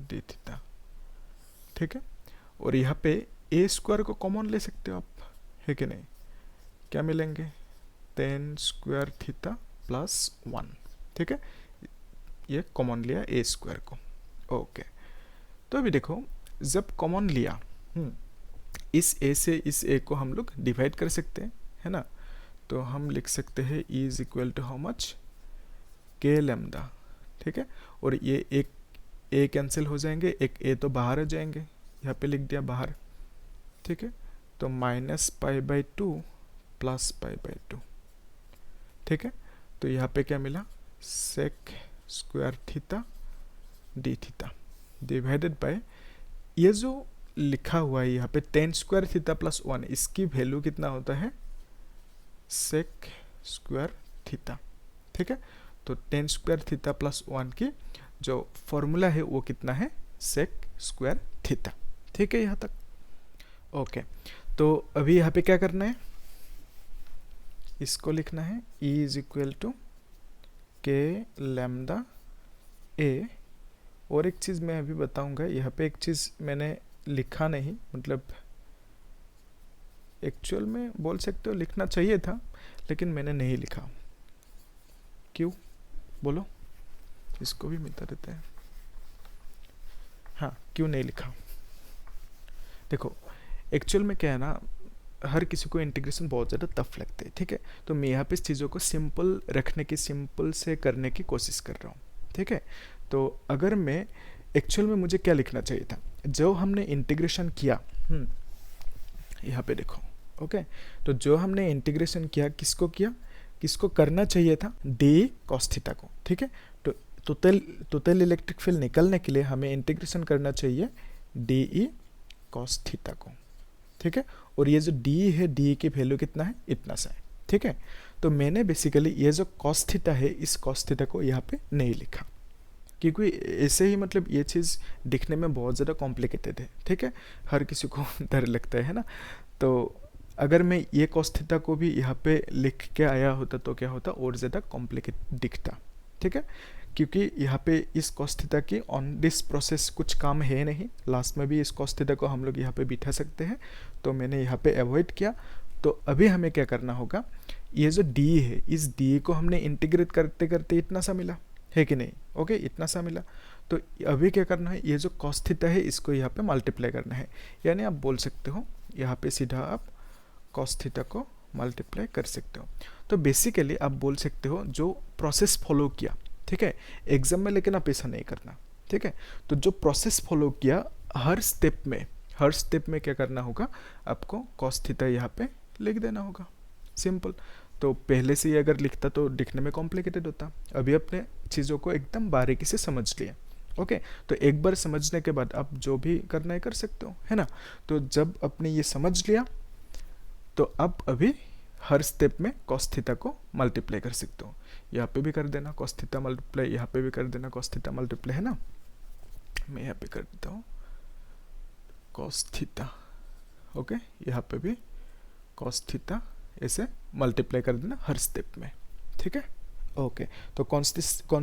d theta, ठीक है। और यहाँ पे a स्क्वायर को कॉमन ले सकते हो आप, है कि नहीं। क्या मिलेंगे, tan स्क्वायर थीटा +1, ठीक है, ये कॉमन लिया a स्क्वायर को। ओके, तो अभी देखो जब कॉमन लिया, इस a से इस a को हम लोग डिवाइड कर सकते हैं, है ना। तो हम लिख सकते हैं E is equal to how much, के लैम्डा, ठीक है। और ये एक a कैंसिल हो जाएंगे, एक a तो बाहर आ जाएंगे, यहाँ पे लिख दिया बाहर, ठीक है। तो -π/2 +π/2, ठीक है। तो यहाँ पे क्या मिला, sec square theta D theta divided by, ये जो लिखा हुआ है यहाँ पे tan स्क्वायर थीटा +1, इसकी वैल्यू कितना होता है, sec स्क्वायर थीटा, ठीक है। तो tan स्क्वायर थीटा +1 की जो फॉर्मूला है वो कितना है, sec स्क्वायर थीटा, ठीक है यहाँ तक। ओके, तो अभी यहाँ पे क्या करना है, इसको लिखना है E = k लैम्डा a। और एक चीज़ मैं अभी बताऊंगा, यहाँ पे एक चीज़ मैंने लिखा नहीं, मतलब एक्चुअल में बोल सकते हो लिखना चाहिए था, लेकिन मैंने नहीं लिखा। क्यों बोलो, इसको भी मिटा देते हैं। हाँ, क्यों नहीं लिखा, देखो एक्चुअल में क्या है ना, हर किसी को इंटीग्रेशन बहुत ज़्यादा टफ लगते हैं, ठीक है। तो मैं यहाँ पे इस चीज़ों को सिंपल रखने की, सिंपल से करने की कोशिश कर रहा हूँ, ठीक है। तो अगर मैं एक्चुअल में मुझे क्या लिखना चाहिए था, जो हमने इंटीग्रेशन किया, यहाँ पे देखो, ओके। तो जो हमने इंटीग्रेशन किया, किसको करना चाहिए था, डी कॉस थीटा को, ठीक है। तो टोटल इलेक्ट्रिक फील्ड निकलने के लिए हमें इंटीग्रेशन करना चाहिए डी ई कॉस थीटा को, ठीक है। और ये जो डी है, डी की वैल्यू कितना है, इतना सा है, ठीक है। तो मैंने बेसिकली ये जो कॉस थीटा है, इस कॉस थीटा को यहाँ पे नहीं लिखा, क्योंकि ऐसे ही मतलब ये चीज़ दिखने में बहुत ज़्यादा कॉम्प्लिकेटेड है, ठीक है। हर किसी को डर लगता है ना। तो अगर मैं ये कॉस थीटा को भी यहाँ पे लिख के आया होता तो क्या होता, और ज़्यादा कॉम्प्लिकेट दिखता, ठीक है। क्योंकि यहाँ पे इस कॉस थीटा की ऑन दिस प्रोसेस कुछ काम है नहीं, लास्ट में भी इस कॉस थीटा को हम लोग यहाँ पे बिठा सकते हैं, तो मैंने यहाँ पे अवॉइड किया। तो अभी हमें क्या करना होगा, ये जो डी है, इस डी को हमने इंटीग्रेट करते करते इतना सा मिला है कि नहीं, ओके, इतना सा मिला। तो अभी क्या करना है, ये जो कॉस थीटा है इसको यहाँ पे मल्टीप्लाई करना है, यानी आप बोल सकते हो यहाँ पे सीधा आप कॉस थीटा को मल्टीप्लाई कर सकते हो। तो बेसिकली आप बोल सकते हो जो प्रोसेस फॉलो किया, ठीक है, एग्जाम में, लेकिन आप ऐसा नहीं करना, ठीक है। तो जो प्रोसेस फॉलो किया, हर स्टेप में क्या करना होगा, आपको कॉस थीटा यहाँ पे लिख देना होगा, सिंपल। तो पहले से ही अगर लिखता तो दिखने में कॉम्प्लिकेटेड होता, अभी अपने चीज़ों को एकदम बारीकी से समझ लिया, ओके। तो एक बार समझने के बाद आप जो भी करना है कर सकते हो, है ना। तो जब आपने ये समझ लिया, तो आप अभी हर स्टेप में कॉस थीटा को मल्टीप्लाई कर सकते हो। यहाँ पे भी कर देना कॉस थीटा मल्टीप्लाई, यहाँ पे भी कर देना कॉस थीटा मल्टीप्लाई, है ना। मैं यहाँ पे कर देता हूँ कॉस थीटा, ओके। यहाँ पे भी कॉस थीटा ऐसे मल्टीप्लाई कर देना हर स्टेप में, ठीक है, ओके। तो कौन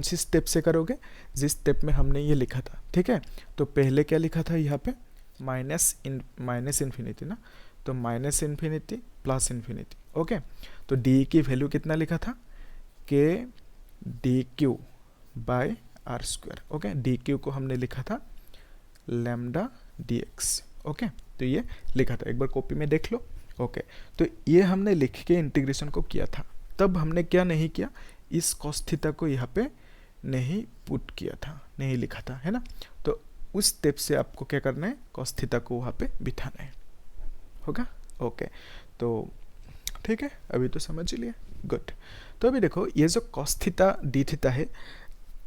सी स्टेप से करोगे, जिस स्टेप में हमने ये लिखा था, ठीक है। तो पहले क्या लिखा था यहाँ पे, माइनस इन्फिनिटी ना, तो -∞ +∞, ओके। तो डी की वैल्यू कितना लिखा था, के D Q by R square, okay. D Q को हमने लिखा था लैम्डा डी एक्स, ओके। तो ये लिखा था, एक बार कॉपी में देख लो, ओके। तो ये हमने लिख के इंटीग्रेशन को किया था, तब हमने क्या नहीं किया, इस कॉस थीटा को यहाँ पे नहीं पुट किया था, नहीं लिखा था, है ना। तो उस स्टेप से आपको क्या करना है, कॉस थीटा को वहाँ पे बिठाना है, होगा, ओके। तो ठीक है, अभी तो समझ लिया, गुड। तो अभी देखो, ये जो कॉस थीटा डी थीटा है,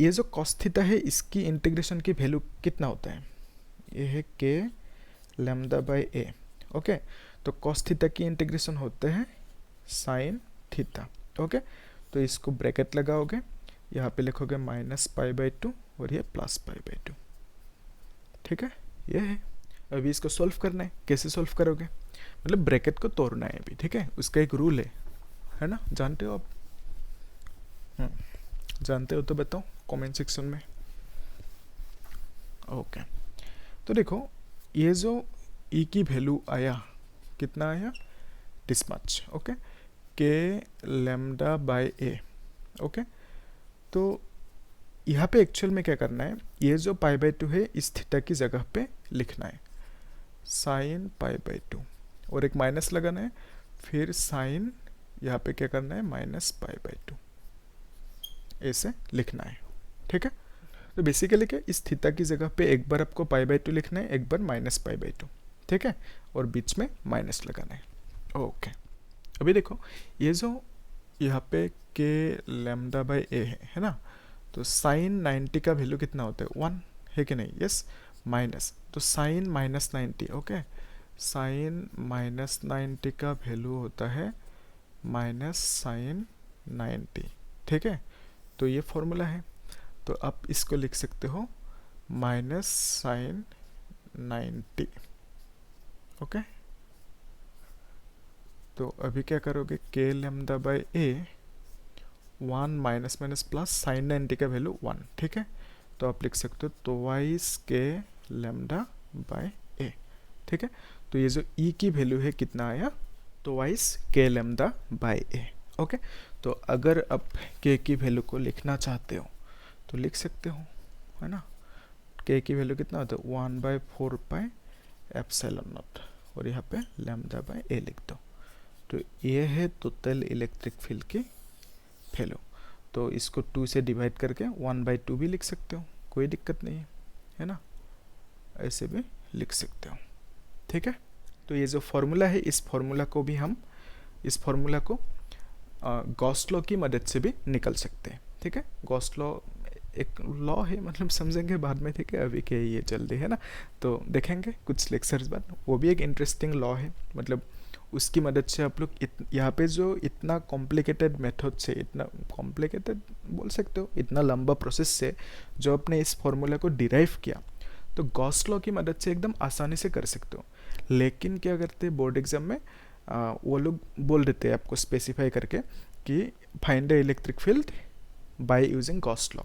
ये जो कॉस थीटा है, इसकी इंटीग्रेशन की वैल्यू कितना होता है, ये है के लैम्डा बाय ए, ओके। तो कॉस थीटा की इंटीग्रेशन होते हैं साइन थीटा, ओके। तो इसको ब्रैकेट लगाओगे, यहाँ पे लिखोगे -π/2 और ये +π/2, ठीक है, ये है। अभी इसको सॉल्व करना है, कैसे सॉल्व करोगे, मतलब ब्रैकेट को तोड़ना है अभी, ठीक है। उसका एक रूल है ना, जानते हो आप, जानते हो तो बताओ कमेंट सेक्शन में, ओके। तो देखो, ये जो ई की वैल्यू आया, कितना आया, दिस मच, ओके, के लैम्डा बाय ए, ओके। तो यहाँ पे एक्चुअल में क्या करना है, ये जो π/2 है, इस थीटा की जगह पे लिखना है साइन π/2, और एक माइनस लगाना है, फिर साइन, यहाँ पे क्या करना है, -π/2, ऐसे लिखना है, ठीक है। तो बेसिकली क्या, इस थीटा की जगह पे एक बार आपको π/2 लिखना है, एक बार -π/2, ठीक है, और बीच में माइनस लगाना है। ओके, अभी देखो ये जो यहाँ पे के λ/a है ना, तो साइन 90 का वैल्यू कितना होता है, 1 है कि नहीं, यस, माइनस, तो साइन -90, ओके, साइन -90 का वैल्यू होता है माइनस साइन 90, ठीक है, तो ये फॉर्मूला है। तो आप इसको लिख सकते हो माइनस साइन 90, ओके। तो अभी क्या करोगे, के λ/a 1 minus minus plus sign 90 का वैल्यू 1, ठीक है, तो आप लिख सकते हो ट्वाइस के λ/a, ठीक है। तो ये जो e की वैल्यू है कितना आया, ट्वाइस के λ/a, ओके। तो अगर आप k की वैल्यू को लिखना चाहते हो तो लिख सकते हो, है ना, k की वैल्यू कितना होता है 1/4 पाई एप्सिलॉन नॉट, और यहाँ पे λ/a लिख दो। तो ये है टोटल इलेक्ट्रिक फील्ड की वैल्यू। तो इसको 2 से डिवाइड करके 1/2 भी लिख सकते हो, कोई दिक्कत नहीं है ना, ऐसे भी लिख सकते हो, ठीक है। तो ये जो फॉर्मूला है, इस फॉर्मूला को भी हम, इस फॉर्मूला को गॉस लॉ की मदद से भी निकल सकते हैं, ठीक है। गॉस लॉ एक लॉ है, मतलब समझेंगे बाद में, ठीक है, अभी के ये जल्दी है ना, तो देखेंगे कुछ लेक्चर्स बाद, वो भी एक इंटरेस्टिंग लॉ है, मतलब उसकी मदद से आप लोग यहाँ पे जो इतना कॉम्प्लिकेटेड मेथड से, इतना कॉम्प्लिकेटेड बोल सकते हो, इतना लंबा प्रोसेस से जो अपने इस फॉर्मूला को डिराइव किया, तो गॉस लॉ की मदद से एकदम आसानी से कर सकते हो। लेकिन क्या करते हैं बोर्ड एग्जाम में, वो लोग बोल देते हैं आपको स्पेसिफाई करके कि find the electric field by using Gauss law,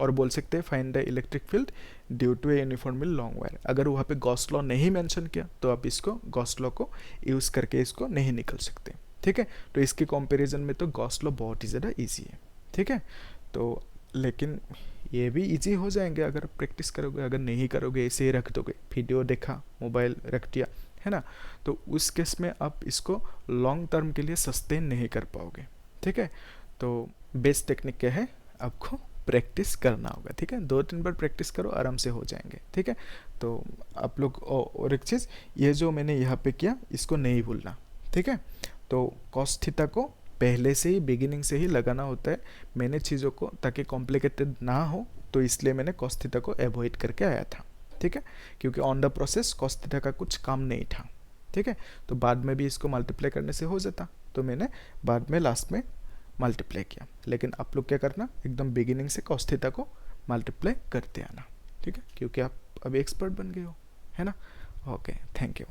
और बोल सकते हैं find the electric field due to a uniformly long wire. अगर वहाँ पे गॉस लॉ नहीं मेंशन किया तो आप इसको गॉस लॉ को यूज़ करके इसको नहीं निकल सकते, ठीक है। तो इसके कंपैरिजन में तो गॉस लॉ बहुत ही ज़्यादा ईजी है, ठीक है। तो लेकिन ये भी इजी हो जाएंगे अगर प्रैक्टिस करोगे, अगर नहीं करोगे ऐसे ही रख दोगे, वीडियो देखा, मोबाइल रख दिया, है ना, तो उस केस में आप इसको लॉन्ग टर्म के लिए सस्टेन नहीं कर पाओगे, ठीक है। तो बेस्ट टेक्निक क्या है, आपको प्रैक्टिस करना होगा, ठीक है, 2-3 बार प्रैक्टिस करो, आराम से हो जाएंगे, ठीक है। तो आप लोग, और एक चीज़, ये जो मैंने यहाँ पे किया इसको नहीं भूलना, ठीक है। तो कॉस थीटा को पहले से ही, बिगिनिंग से ही लगाना होता है। मैंने चीज़ों को, ताकि कॉम्प्लिकेटेड ना हो, तो इसलिए मैंने कॉस थीटा को अवॉइड करके आया था, ठीक है, क्योंकि on the process cos theta का कुछ काम नहीं था, ठीक है। तो बाद में भी इसको मल्टीप्लाई करने से हो जाता, तो मैंने बाद में लास्ट में मल्टीप्लाई किया। लेकिन आप लोग क्या करना, एकदम बिगिनिंग से कॉस थीटा को मल्टीप्लाई करते आना, ठीक है, क्योंकि आप अभी एक्सपर्ट बन गए हो, है ना। Okay, thank you.